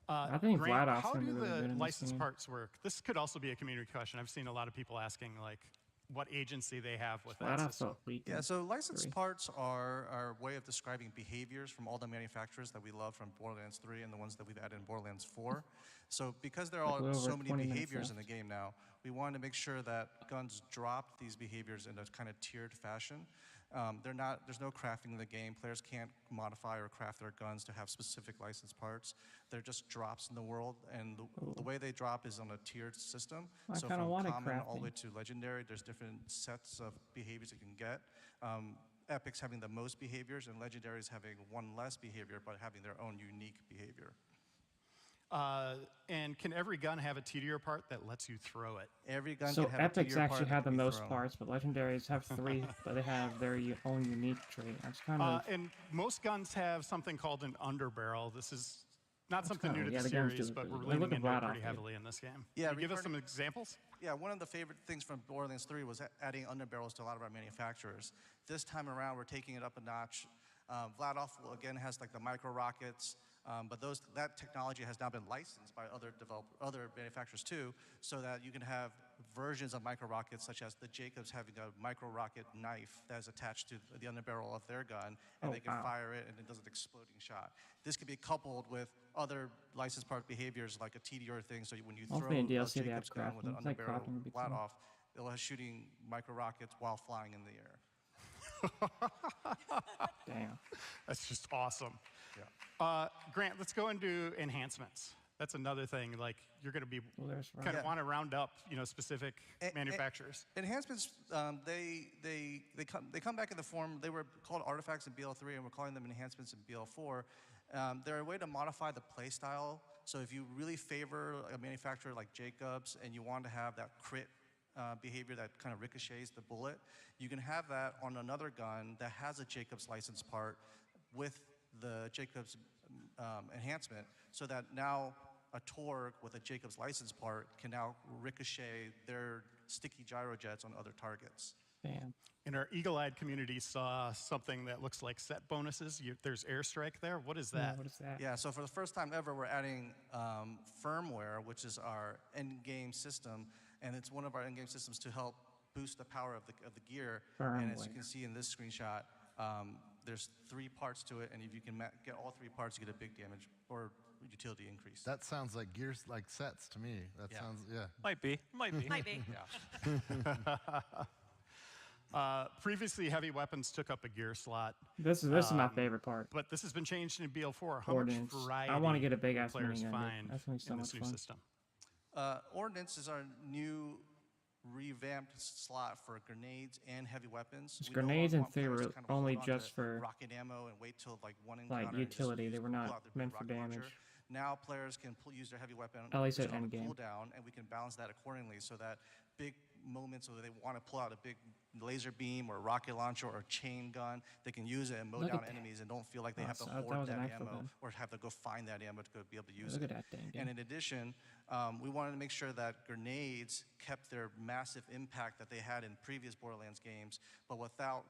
I think Grant, Vladoff's how gonna be do really good the in this license game. parts work? This could also be a community question. I've seen a lot of people asking, like, what agency they have with that Vladoff's system. so weak. Yeah, so licensed 3. parts are our way of describing behaviors from all the manufacturers that we love from Borderlands 3 and the ones that we've added in Borderlands 4. So because there Like are we're so over many 20 minutes behaviors in left. the game now, we wanted to make sure that guns drop these behaviors in a kind of tiered fashion. There's no crafting in the game. Players can't modify or craft their guns to have specific licensed parts. They're just drops in the world, and the way they drop is on a tiered system. I So kinda from wanted common all the crafting. way to legendary, there's different sets of behaviors you can get. Epics having the most behaviors, and legendaries having one less behavior, but having their own unique behavior. And can every gun have a Tediore part that lets you throw it? Every gun So can have a epics Tediore actually part that have the can be most thrown. parts, but legendaries have 3, but they have their own unique trait. That's kind of And most guns have something called an underbarrel. This is not something kinda- new to yeah, the the guns series, do but it. we're They leaning look at into it Vladoff, pretty yeah. heavily in this game. Yeah, Can you give us returning- some examples? Yeah, one of the favorite things from Borderlands 3 was adding underbarrels to a lot of our manufacturers. This time around, we're taking it up a notch. Vladoff, again, has like the micro rockets, but that technology has now been licensed by other manufacturers too, so that you can have versions of micro rockets, such as the Jacobs having a micro rocket knife that is attached to the underbarrel of their gun, and Oh, they can wow. fire it and it does an exploding shot. This can be coupled with other licensed part behaviors like a TDR thing, so when you throw Hopefully in a DLC they have Jacobs gun with an crafting. It's like underbarrel crafting would be flat cool. off, it'll have shooting micro rockets while flying in the air. damn. That's just awesome. Yeah. Grant, let's go into enhancements. That's another thing. Like you're going to be Well, there's kind of Yeah. want to round up, specific And- manufacturers. Enhancements, they come back in the form, they were called artifacts in BL3 and we're calling them enhancements in BL4. They're a way to modify the play style. So if you really favor a manufacturer like Jacobs and you want to have that crit behavior that kind of ricochets the bullet, you can have that on another gun that has a Jacobs license part with the Jacobs enhancement, so that now a Torg with a Jacobs license part can now ricochet their sticky gyrojets on other targets. Damn. In our eagle-eyed community saw something that looks like set bonuses. There's airstrike there. What is Yeah, that? what is that? Yeah, so for the first time ever, we're adding firmware, which is our end-game system, and it's one of our end-game systems to help boost the power of the gear. And as you Firmware. can see in this screenshot, There's 3 parts to it, and if you can get all 3 parts, you get a big damage or utility increase. That sounds like gears, like sets to me. That sounds, yeah. Might be. Might be. Previously, heavy weapons took up a gear slot. This is my favorite part. But this has been changed in BL4. How Ordnance. much variety I want to get a big ass players mini gun, dude. find That's gonna be so in much this new fun. system? Ordnance is our new revamped slot for grenades and heavy weapons. It's We no grenades longer and want players theory to kind of only hold on just to for rocket ammo and wait till like one like encounter and just utility. They were pull not out their big meant for rocket launcher. damage. Now players can use their heavy weapon, At least which at is called a endgame. pull down, and we can balance that accordingly so that big moments where they want to pull out a big laser beam or rocket launcher or chain gun, they can use it and mow Look down at that. enemies and don't feel like they have to That hoard was an that actual ammo gun. or have to go find that ammo to go be able to use Look it. at that thing, dude. And in addition, we wanted to make sure that grenades kept their massive impact that they had in previous Borderlands games, but without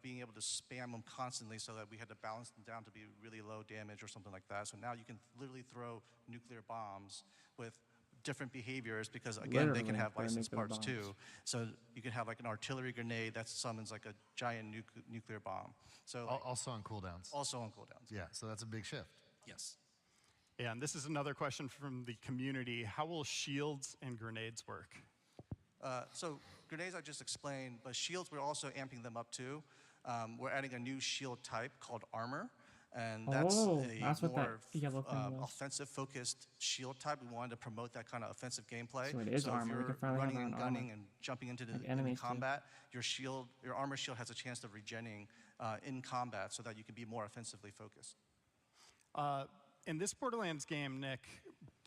being able to spam them constantly so that we had to balance them down to be really low damage or something like that. So now you can literally throw nuclear bombs with different behaviors because, again, they can Literally have throw licensed nuclear parts bombs. too. So you can have like an artillery grenade that summons like a giant nuclear bomb. So Also on cooldowns. also on cooldowns. Yeah, so that's a big shift. Yes. Yeah, and this is another question from the community. How will shields and grenades work? So grenades I just explained, but shields we're also amping them up too. We're adding a new shield type called armor, and that's that's a what that more yellow thing was. offensive-focused shield type. We wanted to promote that kind of offensive gameplay. So it is if armor. We you're can finally have running our and own gunning armor. and jumping into Like the enemies do. combat, your armor shield has a chance of regenning in combat, so that you can be more offensively focused. In this Borderlands game, Nick,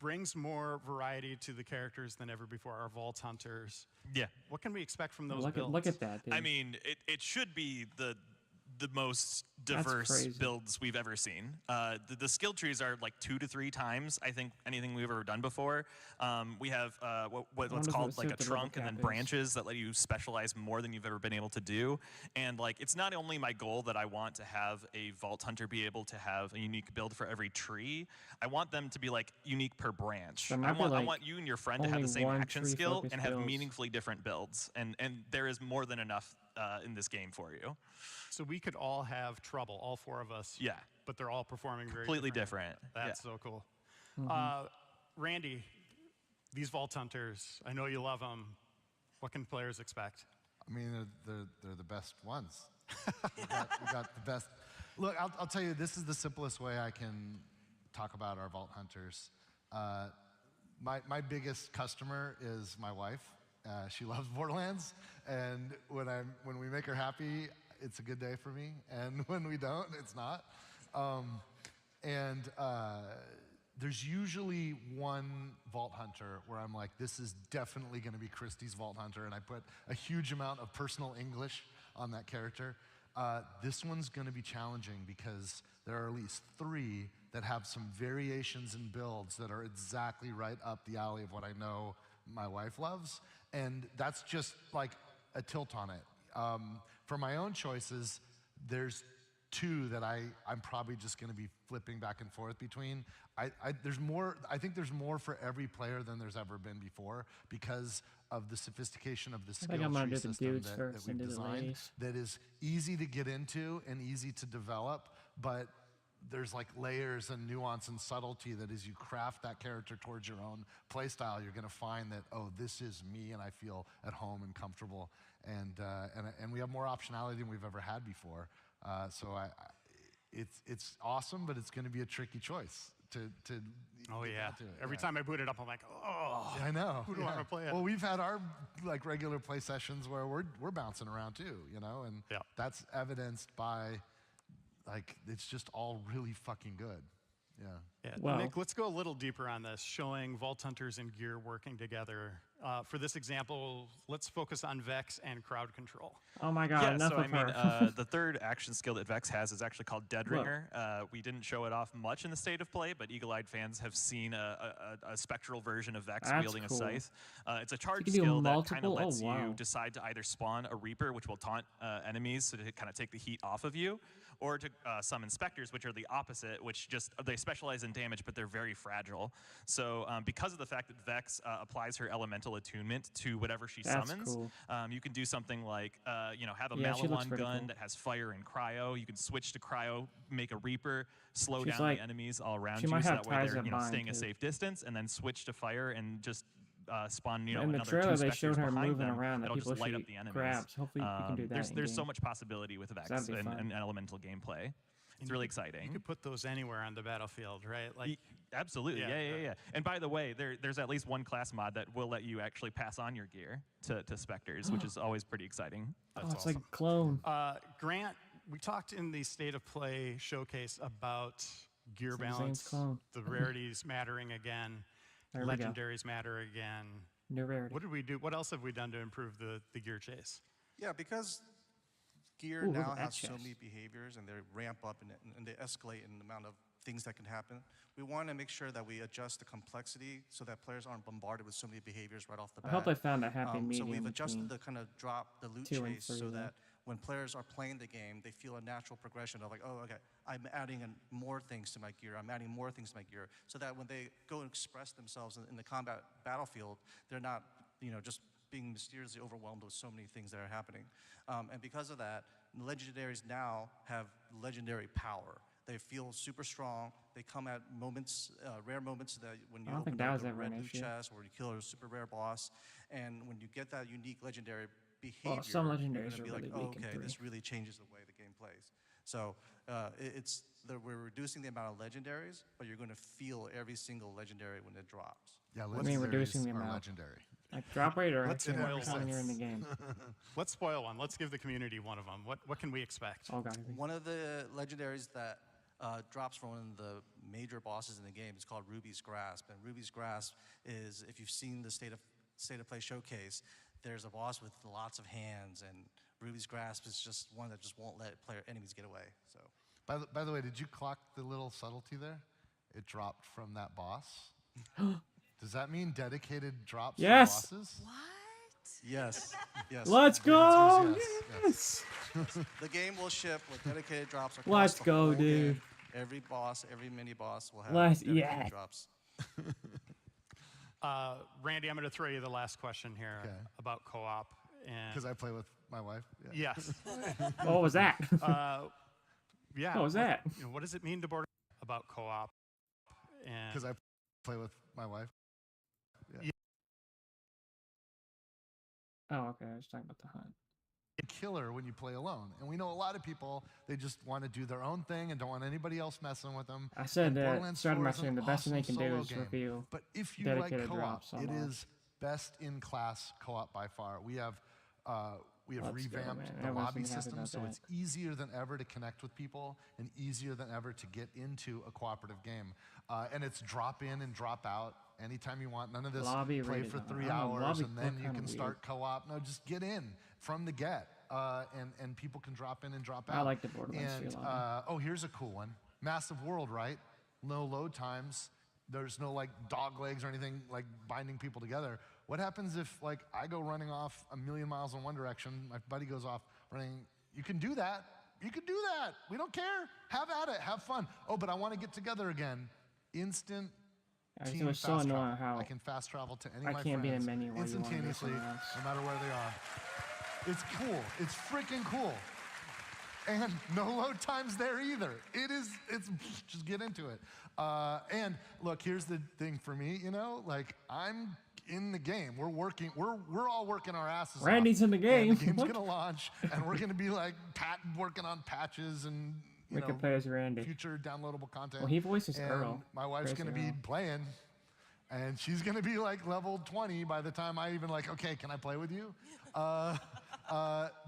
brings more variety to the characters than ever before, our Vault Hunters. Yeah. What can we expect from those Look builds? at that, dude. I mean, it should be the most That's diverse crazy. builds we've ever seen. The skill trees are like 2 to 3 times, I think, anything we've ever done before. We have what's wonder called what like a the trunk and then level cap is. branches that let you specialize more than you've ever been able to do. And like, it's not only my goal that I want to have a Vault Hunter be able to have a unique build for every tree. I want them to be like unique per branch. There might I be, want like, you and your friend to have only the same one action skill tree-focused and have builds. meaningfully different builds. And there is more than enough in this game for you. So we could all have trouble, all 4 of us. Yeah. But they're all performing very Completely different. That's Yeah. so cool. Mm-hmm. Randy, these Vault Hunters, I know you love them. What can players expect? I mean, they're the best ones. we got the best. Look, I'll tell you, this is the simplest way I can talk about our Vault Hunters. My biggest customer is my wife. She loves Borderlands, and when we make her happy, it's a good day for me, and when we don't, it's not. There's usually one Vault Hunter where I'm like, this is definitely going to be Christie's Vault Hunter, and I put a huge amount of personal English on that character. This one's going to be challenging because there are at least 3 that have some variations in builds that are exactly right up the alley of what I know my wife loves, and that's just like a tilt on it. For my own choices, there's 2 that I'm probably just going to be flipping back and forth between. I think there's more for every player than there's ever been before because of the sophistication of the skill I'm gonna tree do the system dudes that first we've and do the designed ladies. that is easy to get into and easy to develop, but there's like layers and nuance and subtlety that as you craft that character towards your own playstyle, you're gonna find that, oh, this is me and I feel at home and comfortable. And we have more optionality than we've ever had before. It's awesome, but it's gonna be a tricky choice to Oh, get yeah. to it. Every Yeah. time I boot it up, I'm like, oh. I know. Who do I want to play it? Well, we've had our like regular play sessions where we're bouncing around too, and Yeah. that's evidenced by like it's just all really fucking good. Yeah. Yeah. Well- Nick, let's go a little deeper on this, showing Vault Hunters and gear working together. For this example, let's focus on Vex and crowd control. Oh my god, Yeah, enough so of I mean, her. the third action skill that Vex has is actually called Dead Look. Ringer. We didn't show it off much in the state of play, but eagle-eyed fans have seen a spectral version of Vex That's wielding cool. a scythe. It's a charge can do skill that kind of multiple? lets Oh, wow. you decide to either spawn a Reaper, which will taunt enemies so to kind of take the heat off of you, or to summon Specters, which are the opposite, which they specialize in damage, but they're very fragile. So because of the fact that Vex applies her elemental elemental attunement to whatever she That's summons. cool. You can do something like, have a Yeah, she looks Malawan pretty gun cool. that has fire and cryo. You can switch to cryo, make a Reaper, slow She's down like- the enemies all around she you, might so have that way ties they're that bind, staying a too. safe distance, and then switch to fire and just spawn In the another trailer, 2 they specters showed her behind moving them. around that That'll people just light she up the enemies. grabs. Hopefully you can do that. There's so in-game. much possibility with Vex That'd be fun. and elemental gameplay. It's really exciting. You could put those anywhere on the battlefield, right? Like, absolutely, yeah. And by the way, there's at least one class mod that will let you actually pass on your gear to specters, which is always pretty exciting. Oh, it's like a clone. Grant, we talked in the State of Play showcase about gear It's like Zane's balance, clone. the rarities mattering again, There we go. legendaries matter again. New rarity. What did we do? What else have we done to improve the gear chase? Yeah, because gear Ooh, look now at that has so chest. many behaviors and they ramp up and they escalate in the amount of things that can happen. We want to make sure that we adjust the complexity so that players aren't bombarded with so many behaviors right off the I bat. hope they found a happy So medium we've adjusted between the kind of the loot 2 and chase 3, so though. that when players are playing the game, they feel a natural progression of like, oh, okay, I'm adding more things to my gear. I'm adding more things to my gear, so that when they go and express themselves in the combat battlefield, they're not, just being mysteriously overwhelmed with so many things that are happening. And because of that, legendaries now have legendary power. They feel super strong. They come at moments, rare moments that when you I don't think open that up was the ever red an loot issue. chest or you kill a super rare boss, and when you get that unique legendary behavior, some you're legendaries gonna are be really like, oh, weak in okay, 3. this really changes the way the game plays. So we're reducing the amount of legendaries, but you're going to feel every single legendary when it drops. Yeah, I mean, reducing the legendaries are amount. legendary. Like drop rate or Let's actually spoil every time you're in the game. Let's spoil one. Let's give the community one of them. What can we expect? Oh, God. One of the legendaries that drops from one of the major bosses in the game is called Ruby's Grasp. And Ruby's Grasp is, if you've seen the State of Play showcase, there's a boss with lots of hands, and Ruby's Grasp is just one that just won't let enemies get away. So, By the way, did you clock the little subtlety there? It dropped from that boss. Does that mean dedicated drops Yes. from bosses? yes. Let's The answer go! is yes. The game will ship with dedicated drops across Let's the go, whole dude. game. Every boss, every mini boss will have Let's- dedicated yeah. drops. Randy, I'm going to throw you the last question here Okay. about co-op. Because I play with my wife. Yeah. Yes. What was that? Yeah. What was that? What does it mean to Borderlands about co-op? Because I play with my wife. Yeah. Oh, okay. I was talking about the hunt. Killer when you play alone. And we know a lot of people, they just want to do their own thing and don't want anybody else messing with them. I said And that Borderlands started 4 my is an stream. The best thing they awesome can do solo is game. review But if you like dedicated co-op, drops on it mods. is best in class co-op by far. We have Let's go, revamped man. the Everyone's lobby gonna be happy system, about so that. it's easier than ever to connect with people and easier than ever to get into a cooperative game. And it's drop in and drop out anytime you want. None of this Lobby play rate for is- 3 I don't know, hours lobby and then look you kinda can weird. start co-op. No, just get in from the get. And people can drop in and drop out. I like the Borderlands 3 And lobby. here's a cool one. Massive world, right? No load times. There's no like dog legs or anything like binding people together. What happens if like I go running off a million miles in one direction, my buddy goes off running? You can do that. You can do that. We don't care. Have at it. Have fun. Oh, but I want to get together again. Instant. It Team was so fast annoying travel. how I can fast travel to any I of my can't be in a friends menu while you wanna do instantaneously, something else. no matter where they are. It's cool. It's freaking cool. And no load times there either. It's just get into it. And look, here's the thing for me, like I'm in the game. We're working, we're all working our asses off. Randy's in the game. And the game's What? gonna launch and we're gonna be like working on patches and We could play as Randy. future downloadable content. Well, he voices and Earl. My wife's Crazy gonna be Earl. playing. And she's gonna be like level 20 by the time I even like, okay, can I play with you?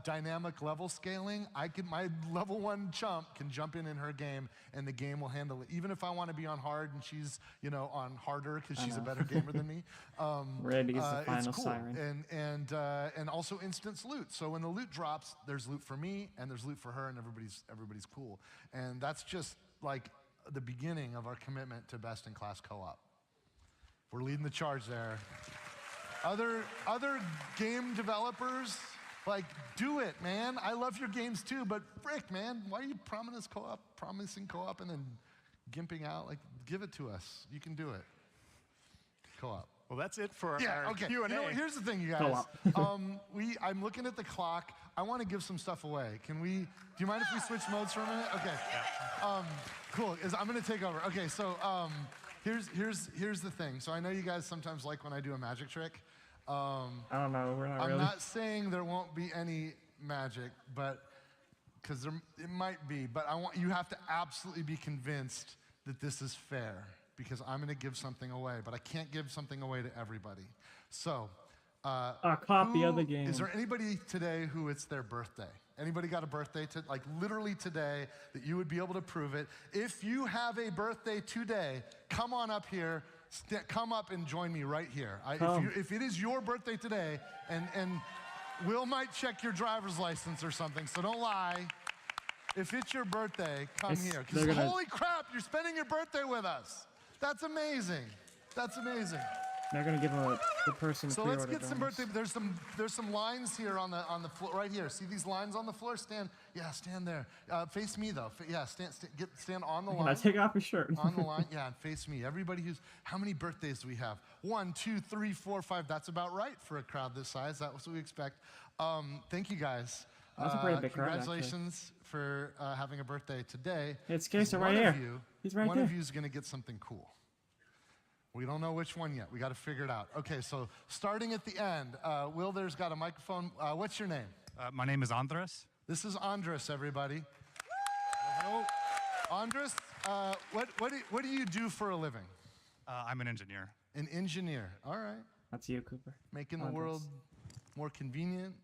Dynamic level scaling. My level 1 chump can jump in her game and the game will handle it. Even if I want to be on hard and she's, on harder because she's a better gamer than me. Randy's the final it's cool. siren. And also instant loot. So when the loot drops, there's loot for me and there's loot for her and everybody's cool. And that's just like the beginning of our commitment to best in class co-op. We're leading the charge there. Other game developers, like, do it, man. I love your games too, but frick, man, why are you promising co-op and then gimping out? Like, give it to us. You can do it. Co-op. Well, that's it for Yeah, our okay. Q&A. You know what, here's the thing, you guys. I'm looking at the clock. I want to give some stuff away. Do you mind if we switch modes for a minute? Okay. Cool. I'm going to take over. Okay, so here's the thing. So I know you guys sometimes like when I do a magic trick. I don't know. We're not I'm really. not saying there won't be any magic, but because it might be. But you have to absolutely be convinced that this is fair, because I'm going to give something away, but I can't give something away to everybody. So, a copy of the game. Is there anybody today who it's their birthday? Anybody got a birthday like literally today that you would be able to prove it? If you have a birthday today, come on up here. Come up and join me right here. If it is your birthday today, and Will might check your driver's license or something, so don't lie. If it's your birthday, come here. Because holy crap, you're spending your birthday with us. That's amazing. That's amazing. They're gonna give the person. So let's get some birthday. There's some lines here on the floor right here. See these lines on the floor? Stand there. Face me though. Stand on the line. Now take off your shirt. On the line, yeah, and face me. Everybody how many birthdays do we have? 1, 2, 3, 4, 5. That's about right for a crowd this size. That's what we expect. Thank you guys. That's a pretty big crowd. Congratulations for having a birthday today. It's Casey right here. He's right there. One of you is going to get something cool. We don't know which one yet. We got to figure it out. Okay, so starting at the end, Will there's got a microphone. What's your name? My name is Andres. This is Andres, everybody. Hello. Andres, what do you do for a living? I'm an engineer. An engineer. All right. That's you, Cooper. Making the world more convenient,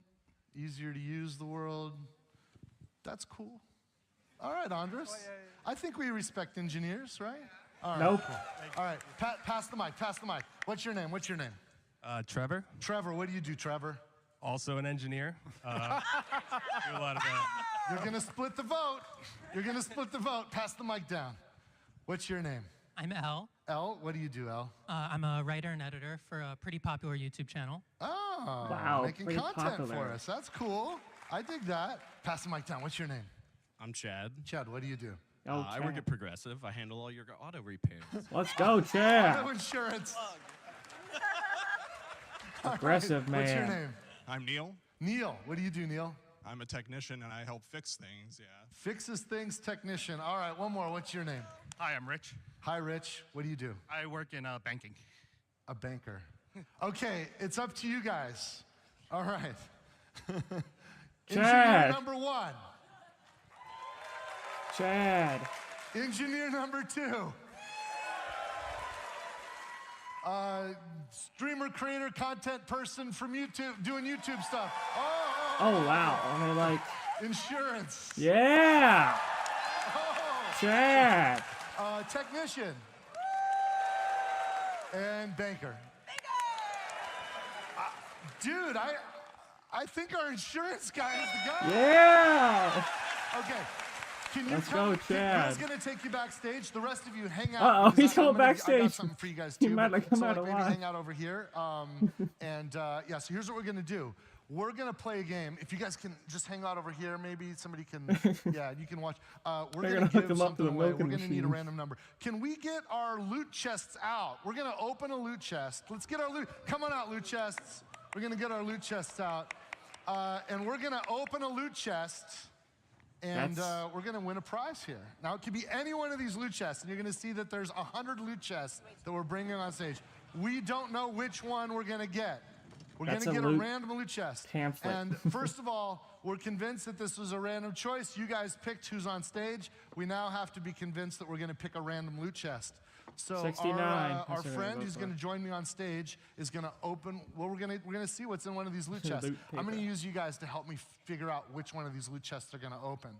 easier to use the world. That's cool. All right, Andres. I think we respect engineers, right? All right, nope. Cool. All right, pass the mic. What's your name? Trevor. Trevor, what do you do, Trevor? Also an engineer. Do a lot of You're going to split the vote. Pass the mic down. What's your name? I'm Elle. Elle, what do you do, Elle? I'm a writer and editor for a pretty popular YouTube channel. Oh, wow, making content for us. That's cool. I dig that. Pass the mic down. What's your name? I'm Chad. Chad, what do you do? I work at Progressive. I handle all your auto repairs. Let's go, Chad. Auto insurance. Aggressive, man. What's your name? I'm Neil. Neil, what do you do, Neil? I'm a technician and I help fix things, yeah. Fixes things technician. All right, one more. What's your name? Hi, I'm Rich. Hi, Rich. What do you do? I work in banking. A banker. Okay, it's up to you guys. All right. Engineer number 1. Chad. Engineer number 2. Streamer, creator, content person from YouTube, doing YouTube stuff. Oh wow. I mean, like. Insurance. Yeah. Chad. Technician. And banker. Dude, I think our insurance guy is the guy. Yeah. Okay. Can you Let's come? go, Chad. He's gonna take you backstage. The rest of you hang out. Uh-oh, he's going I backstage. got something for you guys too. He might not come out maybe alive. hang out over here. Yeah. So here's what we're gonna do. We're gonna play a game. If you guys can just hang out over here, maybe somebody can. Yeah, you can watch. We're They're gonna hook give him up to something the away. We're milking gonna need a machine. random number. Can we get our loot chests out? We're gonna open a loot chest. Let's get our loot. Come on out, loot chests. We're gonna get our loot chests out, and we're gonna open a loot chest. And we're going to win a prize here. Now, it could be any one of these loot chests, and you're going to see that there's 100 loot chests that we're bringing on stage. We don't know which one we're going to get. We're going to get a random loot chest. Pamphlet. And first of all, we're convinced that this was a random choice. You guys picked who's on stage. We now have to be convinced that we're going to pick a random loot chest. So 69. our friend who's going to join me on stage is going to open. Well, we're going to see what's in one of these loot chests. I'm going to use you guys to help me figure out which one of these loot chests are going to open.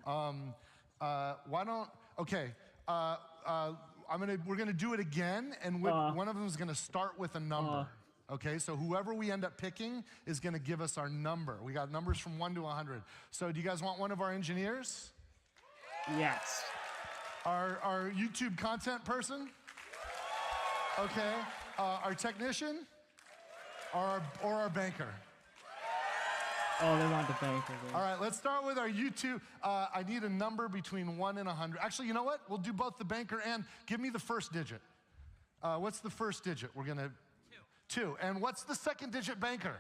Why don't? Okay. We're going to do it again, and one of them is going to start with a number. Okay, so whoever we end up picking is going to give us our number. We got numbers from 1 to 100. So do you guys want one of our engineers? Yes. Our YouTube content person? Okay. Our technician? Or our banker? Oh, they want the banker. All right, let's start with our YouTube. I need a number between 1 and 100. Actually, you know what? We'll do both the banker and give me the first digit. What's the first digit? We're going to... 2. And what's the second digit banker?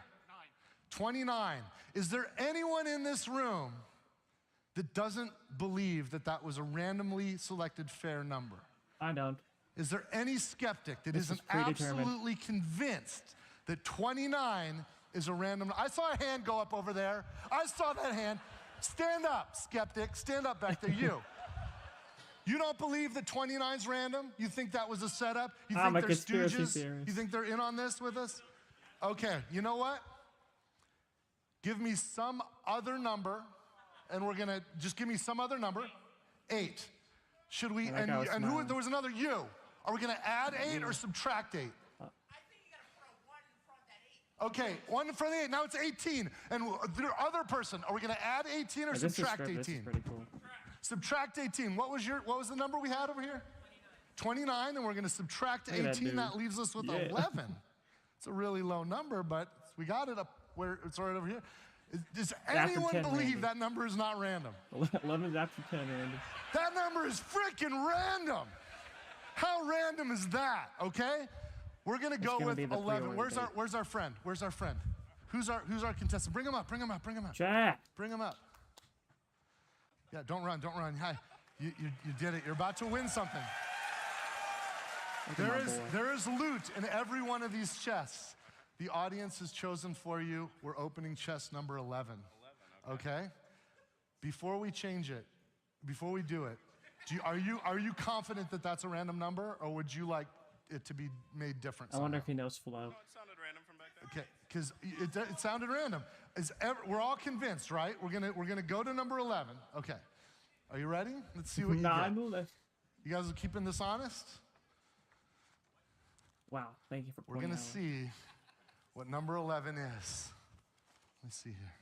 29. Is there anyone in this room that doesn't believe that that was a randomly selected fair number? I don't. Is there any skeptic that This is isn't predetermined. absolutely convinced that 29 is a random? I saw a hand go up over there. I saw that hand. Stand up, skeptic. Stand up back there, you. You don't believe that 29's random? You think that was a setup? You think I'm a they're conspiracy stooges? theorist. You think they're in on this with us? Okay, you know what? Give me some other number, and we're gonna just give me some other number. 8. Should we? That guy was And who? smiling. There was another you. Are we gonna add 8 or subtract 8? Okay, 1 in front of the 8. Now it's 18. And the other person, are we gonna add 18 or This is subtract script- 18? This is pretty cool. Subtract 18. What was the number we had over here? 29, and we're gonna subtract Look at that 18. dude. That leaves us with Yeah. 11. It's a really low number, but we got it up where it's right over here. Does After anyone 10, believe Randy. that number is not random? 11 is after 10, Randy. That number is freaking random. How random is that? Okay, we're gonna go gonna with be the 11. pre-order date. Where's our friend? Where's our friend? Who's our contestant? Bring him up. Bring him up. Bring him up. Jack. Bring him up. Yeah, don't run. Don't run. Hi, you did it. You're about to win something. Look at my boy. There is loot in every one of these chests. The audience has chosen for you. We're opening chest number 11. Okay? Before we change it, before we do it, are you confident that that's a random number, or would you like it to be made different? I wonder somehow? if he knows flow. It sounded random from back there. Okay, because it sounded random. We're all convinced, right? We're gonna go to number 11. Okay, are you ready? Let's see what you Nah, get. I'm left. You guys are keeping this honest? Wow, thank you for We're pointing gonna that out. see what number 11 is. Let's see here.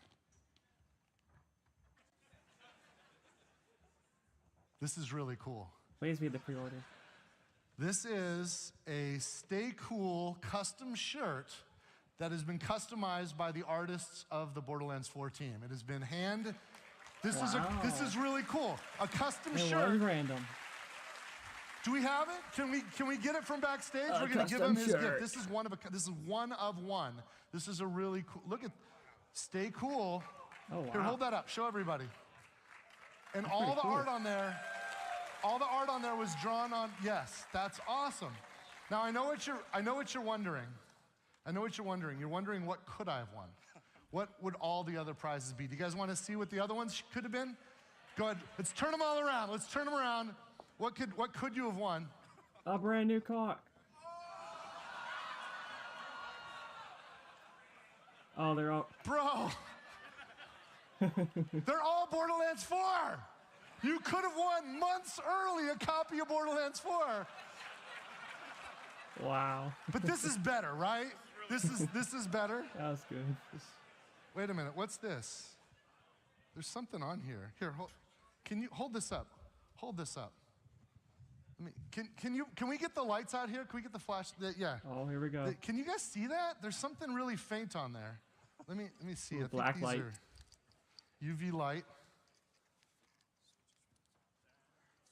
This is really cool. Please be the pre-order. This is a Stay Cool custom shirt that has been customized by the artists of the Borderlands 4 team. It has been this is really cool. A custom It shirt. was random. Do we have it? Can we get it from backstage? A We're gonna give custom him his shirt. gift. This is one of one. This is a really cool. Look at, Stay Cool. Oh wow. Here, hold that up. Show everybody. And That's all pretty the cool. art on there. All the art on there was drawn on. Yes, that's awesome. Now I know what you're wondering. You're wondering what could I have won? What would all the other prizes be? Do you guys want to see what the other ones could have been? Go ahead. Let's turn them all around. Let's turn them around. What could you have won? A brand new car. Oh, they're all. Bro. They're all Borderlands 4. You could have won months early a copy of Borderlands 4. Wow. But this is better, right? This is better. That was good. Wait a minute, what's this? There's something on here. Here, can you hold this up? Hold this up. Can we get the lights out here? Can we get the flash? Yeah. Oh, here we go. Can you guys see that? There's something really faint on there. Let me see. Ooh, I think black these light. are UV light.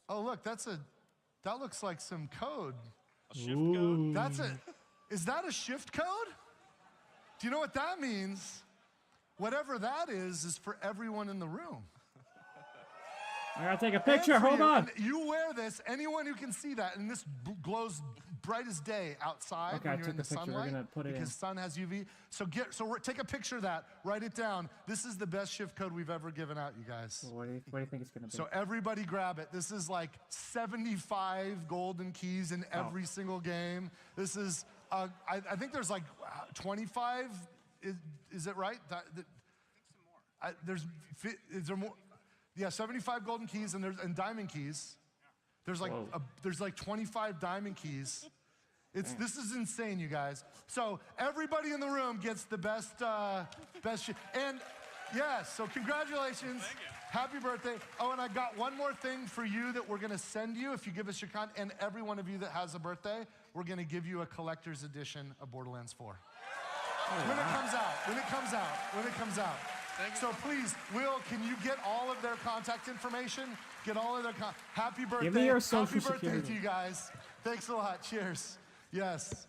Oh, look, that looks like some code. A shift code? Is that a shift code? Do you know what that means? Whatever that is for everyone in the room. I gotta take a picture. And for Hold you. on. And you wear this, anyone who can see that, and this glows bright as day outside Okay, I when you're in took the a picture. We're sunlight gonna put it because in. sun has UV. Take a picture of that, write it down. This is the best shift code we've ever given out, you guys. What do you think it's gonna be? So everybody grab it. This is like 75 golden keys in every single game. This is, I think there's like 25, is it right? Is there more? Yeah, 75 golden keys and diamond keys. There's like 25 diamond keys. This is insane, you guys. So everybody in the room gets the best and yes, so congratulations. Thank you. Happy birthday. Oh, and I got one more thing for you that we're gonna send you if you give us your content, and every one of you that has a birthday, we're gonna give you a collector's edition of Borderlands 4. When it comes out. So please, Will, can you get all of their contact information? Get all of their happy birthday. Give me your Happy social birthday security. to you guys. Thanks a lot. Cheers. Yes.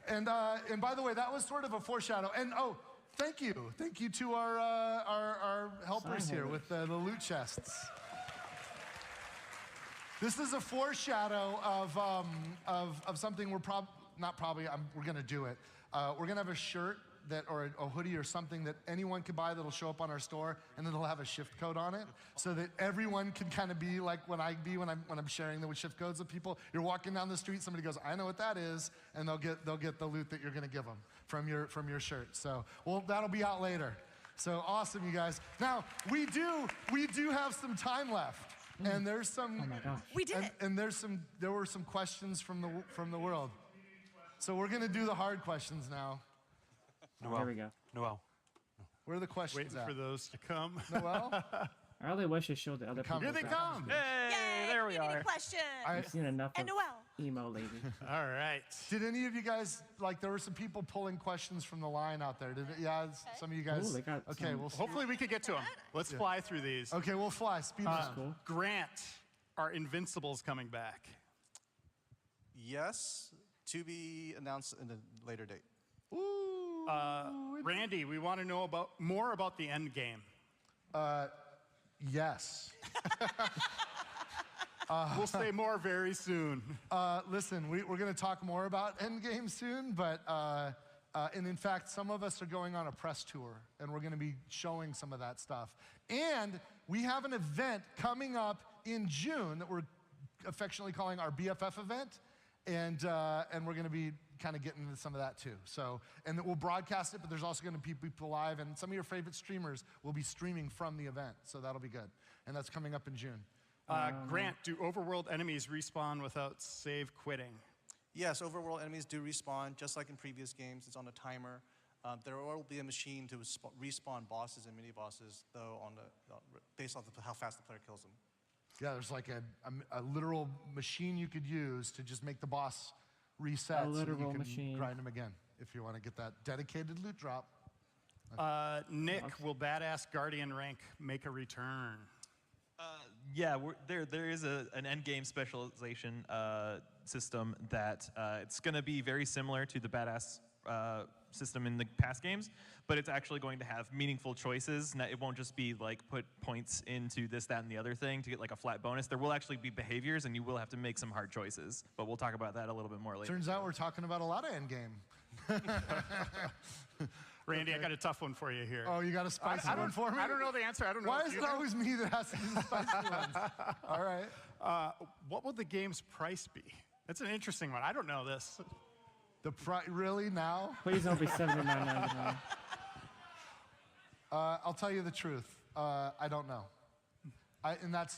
And by the way, that was sort of a foreshadow. And oh, thank you to our helpers here with the loot chests. This is a foreshadow of something we're gonna do it. We're gonna have a shirt or a hoodie or something that anyone can buy that'll show up on our store, and it'll have a shift code on it, so that everyone can kind of be like when I'm sharing the shift codes with people. You're walking down the street, somebody goes, "I know what that is," and they'll get the loot that you're gonna give them from your shirt. So that'll be out later. So awesome, you guys. Now we do have some time left, and there's some. Oh my gosh. We did. And there were some questions from the world. So we're gonna do the hard questions now. Noel. There we go. Noel. Where are the questions Waiting at? for those to come. Noel? I really wish it showed the other people. Here they come. Yay, there we are. Question. I've seen enough And of Noel. emo lately. All right. Did any of you guys, there were some people pulling questions from the line out there? Some of you guys. Ooh, they got okay, some. well, Hopefully we can get to them. Let's fly through these. Okay, we'll fly. Speed That's round. cool. Grant, are Invincibles coming back? Yes, to be announced in a later date. Randy, we want to know more about the end game. Yes. We'll say more very soon. Listen, we're going to talk more about Endgame soon, but and in fact, some of us are going on a press tour, and we're going to be showing some of that stuff. And we have an event coming up in June that we're affectionately calling our BFF event, and we're going to be kind of getting into some of that too. So, and we'll broadcast it, but there's also going to be people live, and some of your favorite streamers will be streaming from the event, so that'll be good. And that's coming up in June. Grant, do overworld enemies respawn without save quitting? Yes, overworld enemies do respawn, just like in previous games. It's on a timer. There will be a machine to respawn bosses and mini-bosses, though, based off how fast the player kills them. Yeah, there's like a literal machine you could use to just make the boss reset. A literal so you can machine. grind them again if you want to get that dedicated loot drop. Nick, will Badass Guardian rank make a return? Yeah, there is an end game specialization system that it's going to be very similar to the Badass system in the past games, but it's actually going to have meaningful choices. It won't just be like put points into this, that, and the other thing to get like a flat bonus. There will actually be behaviors, and you will have to make some hard choices. But we'll talk about that a little bit more later. Turns out we're talking about a lot of endgame. Randy, I got a tough one for you here. Oh, you got a spicy one for me? I don't know the answer. I don't know. Why is it always me that has to do the spicy ones? All right. What will the game's price be? That's an interesting one. I don't know this. The price, really, now? Please don't be $79.99. I'll tell you the truth. I don't know. And that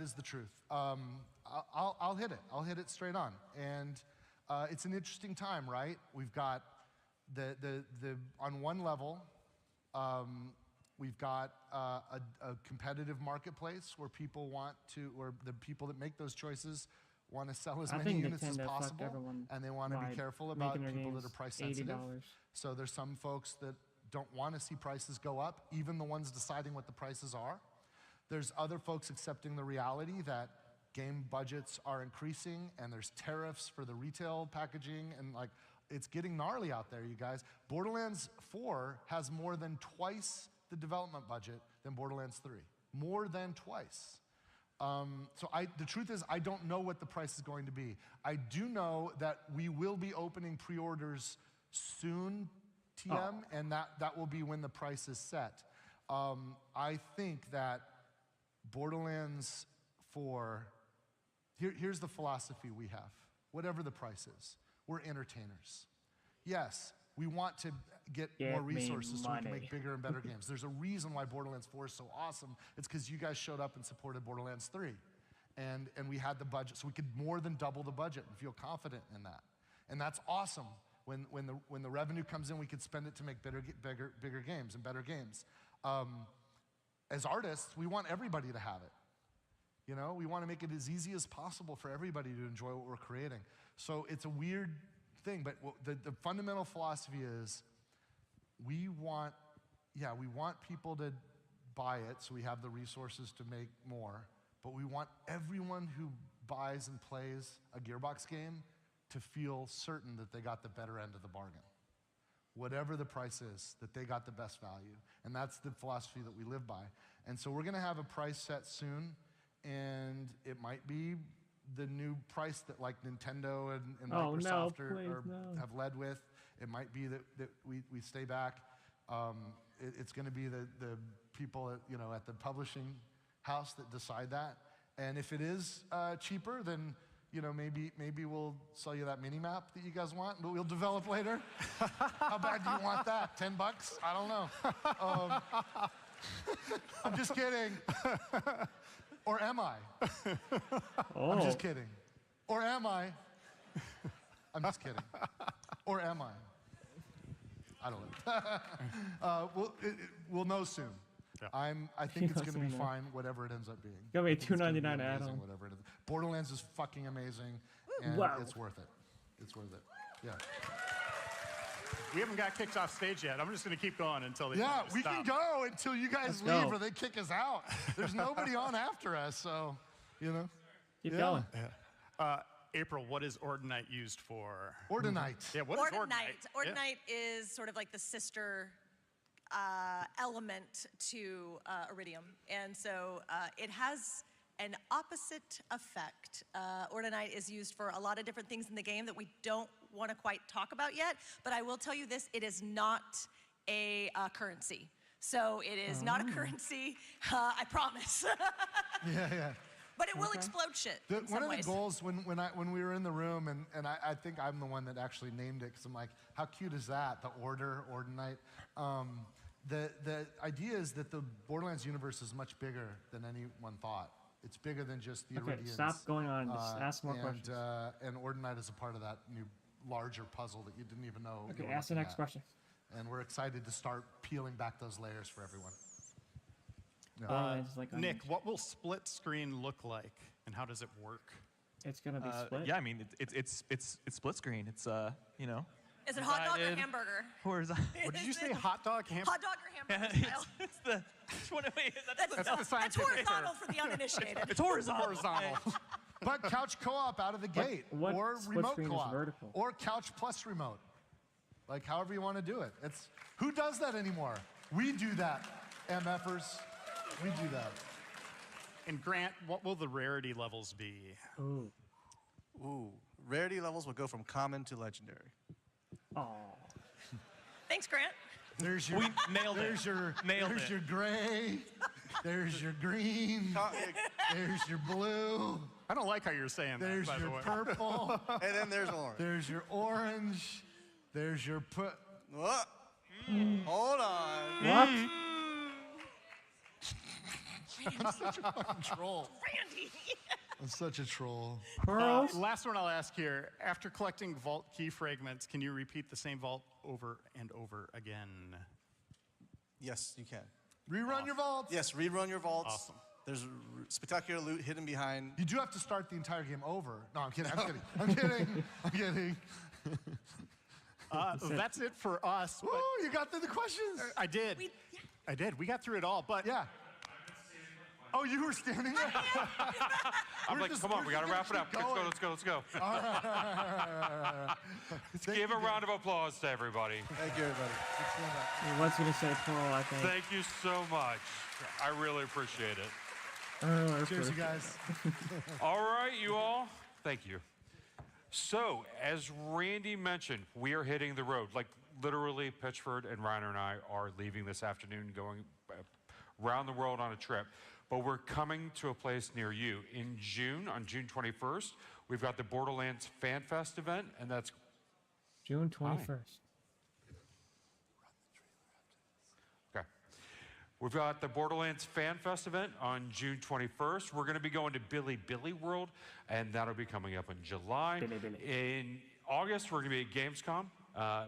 is the truth. I'll hit it. I'll hit it straight on. And it's an interesting time, right? We've got on one level, we've got a competitive marketplace where the people that make those choices want to sell as many units as possible, and they want to be careful about people that are price sensitive. So there's some folks that don't want to see prices go up, even the ones deciding what the prices are. There's other folks accepting the reality that game budgets are increasing, and there's tariffs for the retail packaging, and it's getting gnarly out there, you guys. Borderlands 4 has more than twice the development budget than Borderlands 3. More than twice. So the truth is, I don't know what the price is going to be. I do know that we will be opening pre-orders soon, TM, and that will be when the price is set. I think that Borderlands 4, here's the philosophy we have. Whatever the price is, we're entertainers. Yes, we want to get more resources so we can make bigger and better games. There's a reason why Borderlands 4 is so awesome. It's because you guys showed up and supported Borderlands 3. And we had the budget, so we could more than double the budget and feel confident in that. And that's awesome. When the revenue comes in, we could spend it to make bigger games and better games. As artists, we want everybody to have it. You know, we want to make it as easy as possible for everybody to enjoy what we're creating. So it's a weird thing, but the fundamental philosophy is we want people to buy it so we have the resources to make more, but we want everyone who buys and plays a Gearbox game to feel certain that they got the better end of the bargain. Whatever the price is, that they got the best value. And that's the philosophy that we live by. And so we're gonna have a price set soon, and it might be the new price that like Nintendo and Microsoft have led with. It might be that we stay back. It's gonna be the people at the publishing house that decide that. And if it is cheaper, then maybe we'll sell you that mini map that you guys want, but we'll develop later. How bad do you want that? $10? I don't know. I'm just kidding. Or am I? I'm just kidding. Or am I? I'm just kidding. Or am I? I don't know. We'll know soon. Yeah. I think it's going to be fine, whatever it ends up being. It's going to be $2.99 add-on. Whatever it is. Borderlands is fucking amazing, and it's worth it. It's worth it. Yeah. We haven't got kicked off stage yet. I'm just going to keep going until they Yeah, we stop. can go until you guys leave or they kick us out. There's nobody on after us, so, Keep going. Yeah. April, what is Ordinite used for? Ordinite. Yeah, what is Ordinite? Ordinite is sort of like the sister element to Iridium. And so it has an opposite effect. Ordinite is used for a lot of different things in the game that we don't want to quite talk about yet, but I will tell you this, it is not a currency. So it is not a currency, I promise. Yeah. But it will explode shit in some One of ways. the goals when we were in the room, and I think I'm the one that actually named it, because I'm like, how cute is that? The Ordinite. The idea is that the Borderlands universe is much bigger than anyone thought. It's bigger than just the Iridians. Stop going on. Just ask more questions. And Ordinite is a part of that new larger puzzle that you didn't even know. Okay, ask the next question. And we're excited to start peeling back those layers for everyone. Nick, what will split screen look like, and how does it work? It's gonna be split. Yeah, I mean it's split screen. It's Is it hot dog or hamburger? Horizontal. What did you say? Hot dog, hamburger? Hot dog or hamburger style? It's the. That's horizontal for the uninitiated. It's horizontal. But couch co-op out of the gate, what or split remote screen is co-op, vertical? or couch plus remote. Like however you want to do it. Who does that anymore? We do that, MFers. We do that. And Grant, what will the rarity levels be? Ooh, rarity levels will go from common to legendary. Oh. Thanks, Grant. There's your, we nailed it. There's your nailed your gray. There's your green. There's your blue. I don't like how you're saying there's that, by the your way. purple. And then there's orange. There's your orange. There's your What? Hold on. What? I'm such a troll. Randy. I'm such a troll. Pearls? Last one I'll ask here. After collecting vault key fragments, can you repeat the same vault over and over again? Yes, you can. Rerun your vaults. Yes, rerun your vaults. Awesome. There's spectacular loot hidden behind. You do have to start the entire game over. No, I'm kidding. I'm kidding. I'm kidding. I'm kidding. That's it for us. Ooh, you got through the questions. I did. I did. We got through it all, but yeah. Oh, you were standing there? I'm like, come on, we got to wrap it up. Let's go. All right. Give a round of applause to everybody. Thank you, everybody. He was gonna say Pearl, I think. Thank you so much. I really appreciate it. Cheers, you guys. All right, you all. Thank you. So, as Randy mentioned, we are hitting the road. Like, literally, Pitchford and Reiner and I are leaving this afternoon, going around the world on a trip. But we're coming to a place near you. In June, on June 21st, we've got the Borderlands Fan Fest event, and that's June 21st. Okay. We've got the Borderlands Fan Fest event on June 21st. We're going to be going to Billy World, and that'll be coming up in July. In August, we're going to be at Gamescom.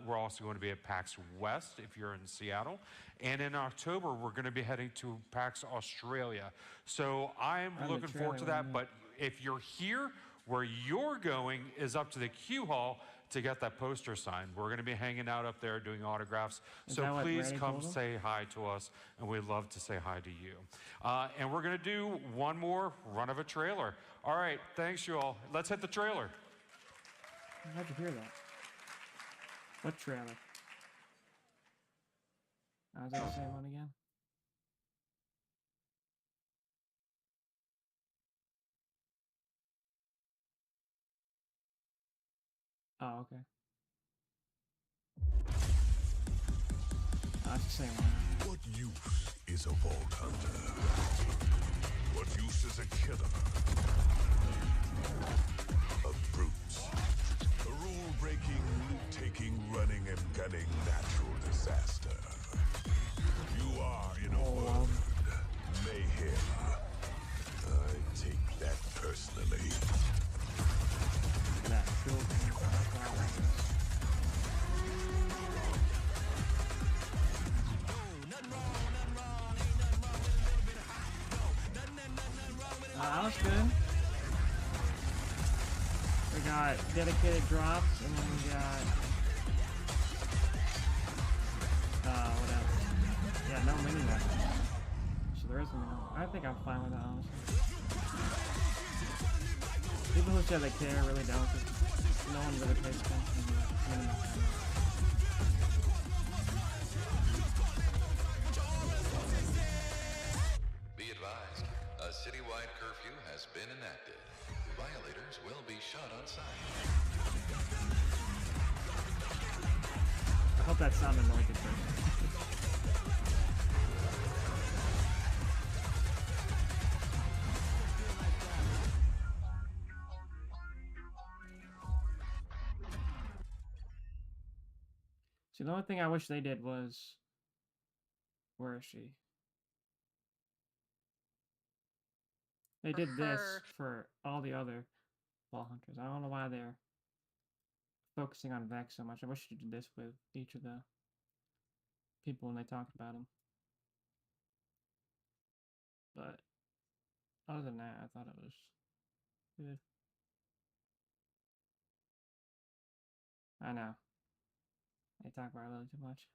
We're also going to be at PAX West if you're in Seattle. And in October, we're going to be heading to PAX Australia. So I'm looking forward to that. But if you're here, where you're going is up to the Q Hall to get that poster signed. We're going to be hanging out up there doing autographs. So please come say hi to us, and we'd love to say hi to you. And we're going to do one more run of a trailer. All right, thanks you all. Let's hit the trailer. How'd you hear that? What trailer? Oh, is that the same one again? Oh, okay. Oh, it's the same one. What use is a vault hunter? What use is a killer? Of brutes. A rule-breaking, loot-taking, running and gunning natural disaster. You are in a world mayhem. I take that personally. That children. That was good. We got dedicated drops, and then we got what else? Yeah, no mini weapons. So there isn't no. I think I'm fine with that, honestly. People who say they care really don't, because no one really pays attention to mini weapons. Be advised, a citywide curfew has been enacted. Violators will be shot on sight. I hope that sounded like it first. See, the only thing I wish they did was... Where is she? They did this for all the other ball hunters. I don't know why they're focusing on Vex so much. I wish you did this with each of the people when they talked about them. But other than that, I thought it was good. I know. They talk about it a little too much.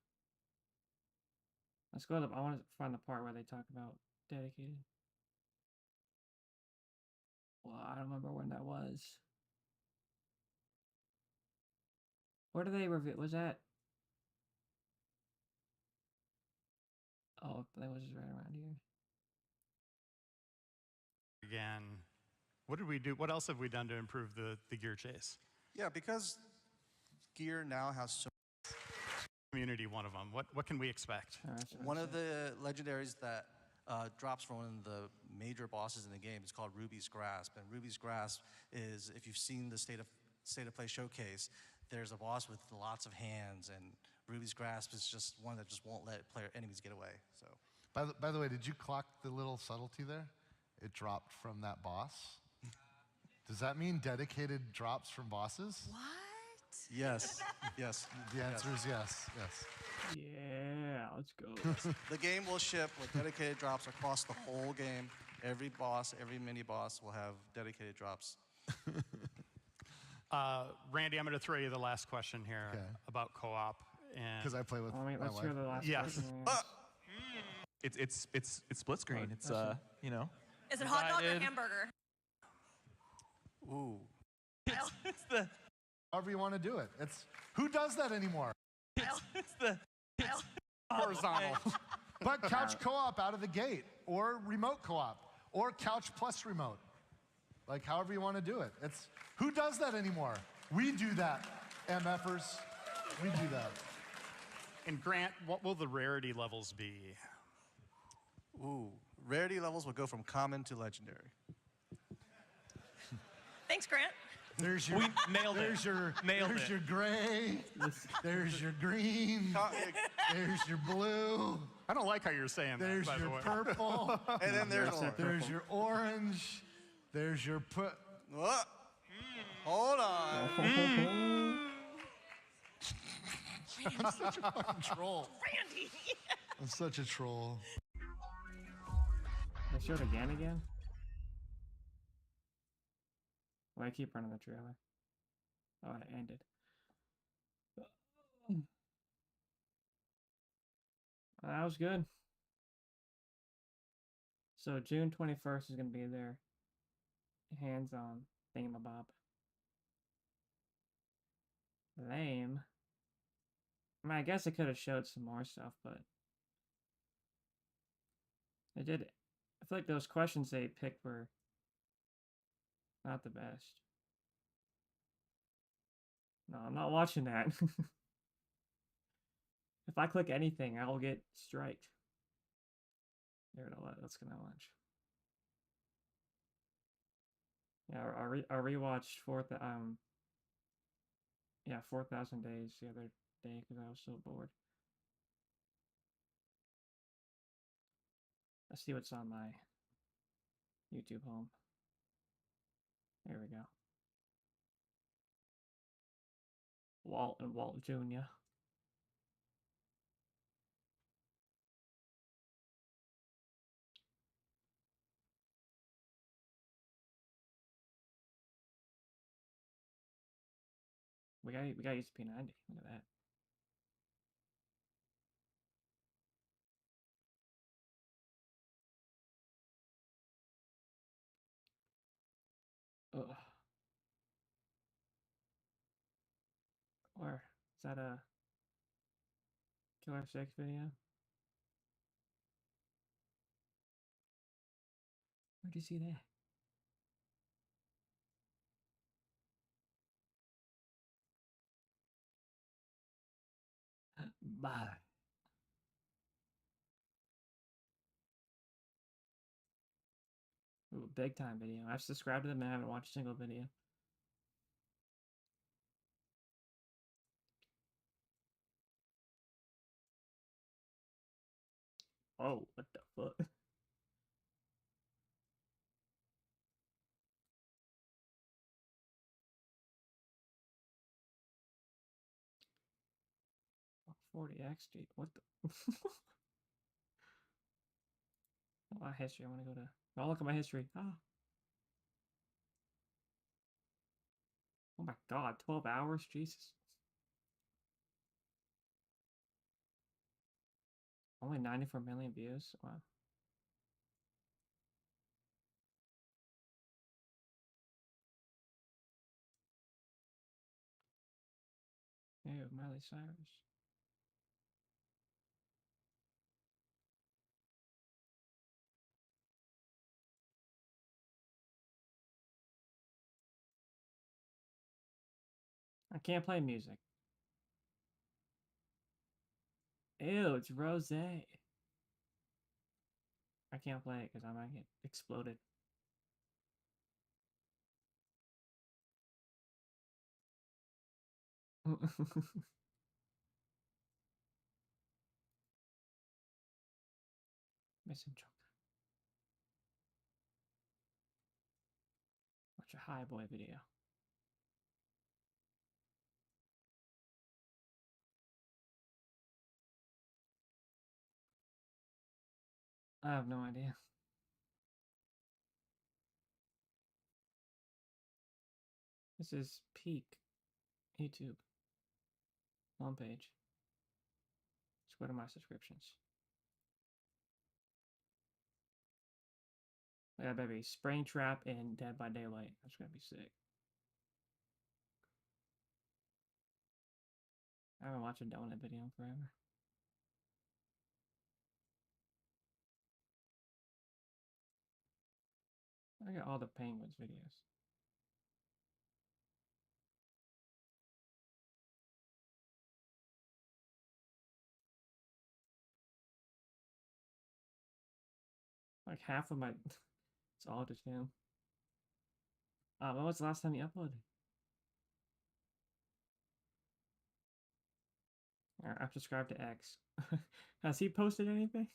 Let's go to I want to find the part where they talk about dedicated. Well, I don't remember when that was. Where do they reveal? Was that? Oh, that was just right around here. Again, what did we do? What else have we done to improve the gear chase? Yeah, because gear now has so Community, one of them. What can we expect? one of the legendaries that drops from one of the major bosses in the game is called Ruby's Grasp. And Ruby's Grasp is, if you've seen the State of Play showcase, there's a boss with lots of hands, and Ruby's Grasp is just one that just won't let enemies get away. So, by the way, did you clock the little subtlety there? It dropped from that boss. Does that mean dedicated drops from bosses? What? Yes. Yes. The answer is yes. Yes. Yeah, let's go. The game will ship with dedicated drops across the whole game. Every boss, every mini boss will have dedicated drops. Randy, I'm going to throw you the last question here about co-op. Because I play with my let's wife. hear the last Yes. question. It's split screen. It's you know. Is it hot dog or hamburger? Ooh. It's the. However you want to do it. It's who does that anymore? It's the. It's horizontal. But couch co-op out of the gate, or remote co-op, or couch plus remote. Like however you want to do it. It's who does that anymore? We do that, MFers. We do that. And Grant, what will the rarity levels be? Ooh, rarity levels will go from common to legendary. Thanks, Grant. There's your there's your gray. There's your green. There's your blue. I don't like how you're saying there's that, by the way. There's your purple. And then there's your orange. There's your Hold on. I'm such a fucking troll. Randy. I'm such a troll. They showed again? Well, I keep running the trailer. Oh, it ended. That was good. So June 21st is going to be their hands-on thingamabob. Lame. I mean, I guess it could have showed some more stuff, but they did. I feel like those questions they picked were not the best. No, I'm not watching that. If I click anything, I'll get striked. There, let's go to lunch. Yeah, I rewatched 4,000 Days the other day because I was so bored. Let's see what's on my YouTube home. There we go. Walt and Walt Jr. We got USP 90. Look at that. Ugh. Where? Is that a Killer 6 video? Where'd you see that? Bye. Ooh, big time video. I've subscribed to them and I haven't watched a single video. Oh, what the fuck? Oh, 40x, dude. What the? Oh, my history. I want to go to. Oh, look at my history. Ah. Oh my god, 12 hours? Jesus. Only 94 million views? Wow. Ew, Miley Cyrus. I can't play music. Ew, it's Rose. I can't play it because I might get exploded. Missing chunk. Watch a high boy video. I have no idea. This is peak YouTube homepage. Let's go to my subscriptions. I got baby Springtrap and Dead by Daylight. That's gonna be sick. I haven't watched a donut video in forever. I got all the Penguins videos. Like half of my it's all just him. When was the last time you uploaded? Alright, I'm subscribed to X. Has he posted anything?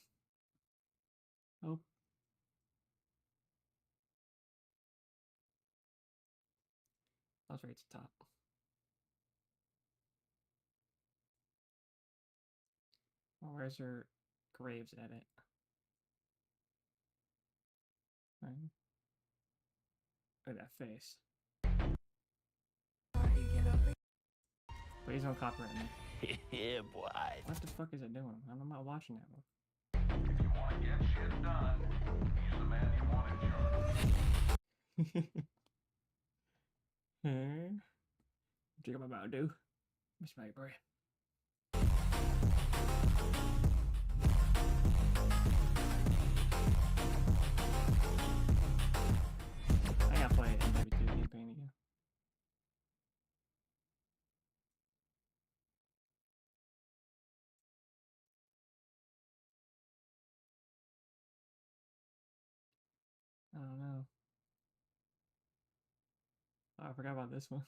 Oh. I was right to top. Oh, where's her Graves edit? Right. Look at that face. Please don't copyright me. Yeah, boy. What the fuck is it doing? I'm not watching that one. If you want to get shit done, he's the man you want in charge. What you about to do? Miss Mayberry. I gotta play MW2 campaign again. I don't know. Oh, I forgot about this one.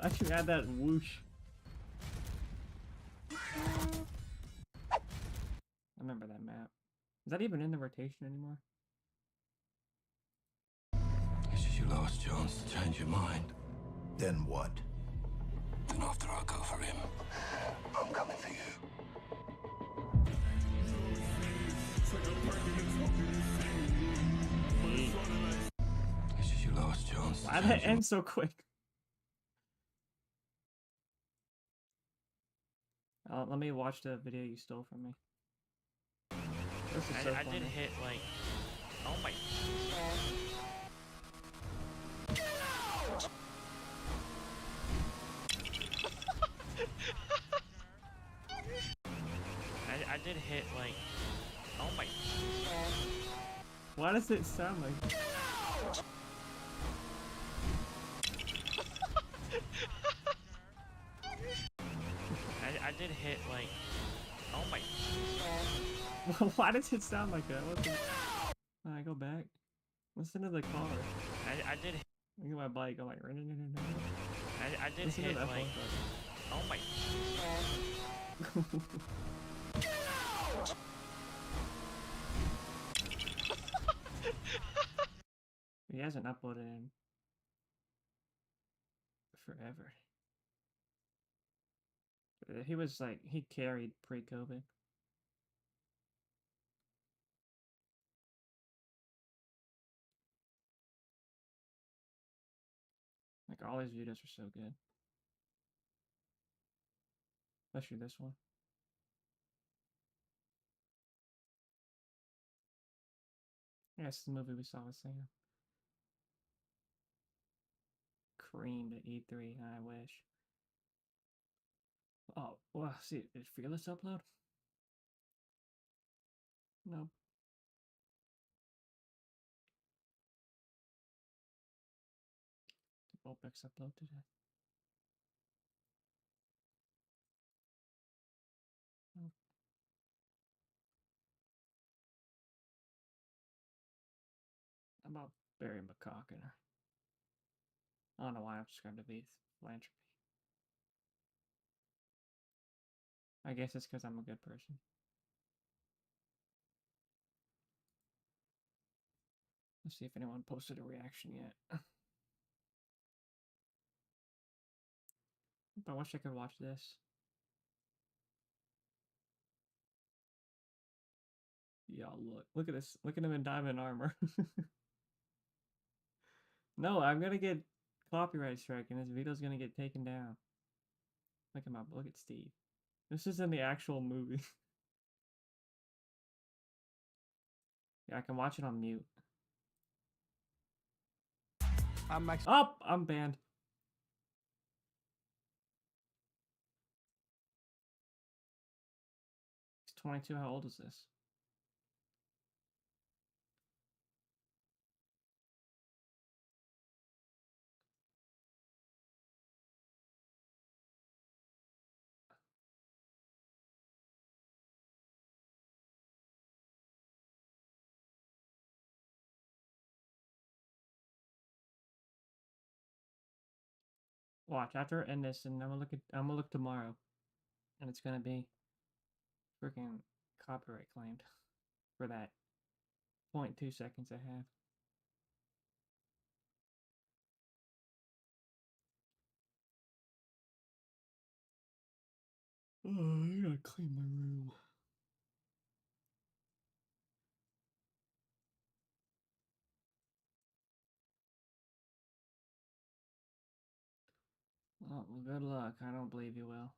I should add that whoosh. I remember that map. Is that even in the rotation anymore? This is your last chance to change your mind. Then what? Then after I go for him, I'm coming for you. This is your last chance. Why did that end so quick? Let me watch the video you stole from me. This is so I funny. did hit like, oh my. I did hit like, oh my. Why does it sound like? I did hit like, oh my. Why does it sound like that? What the? I go back. Listen to the car. I did. Look at my bike. I'm like. I did Listen hit to that like, oh my. He hasn't uploaded in forever. He was like, he carried pre-COVID. Like all his videos are so good. Especially this one. Yeah, it's the movie we saw with Sam. Creamed at E3, I wish. Oh, well, see, did Fearless upload? No. Did Vulpix upload today? No. How about Barry McCockiner? I don't know why I'm subscribed to Beef Philanthropy. I guess it's because I'm a good person. Let's see if anyone posted a reaction yet. I wish I could watch this. Y'all look at this. Look at him in diamond armor. No, I'm gonna get copyright strike and this video's gonna get taken down. Look at Steve. This is in the actual movie. Yeah, I can watch it on mute. I'm banned. He's 22. How old is this? Watch after I end this, and I'm gonna look tomorrow, and it's gonna be freaking copyright claimed for that 0.2 seconds I have. Oh, I gotta clean my room. Oh, well, good luck. I don't believe you will.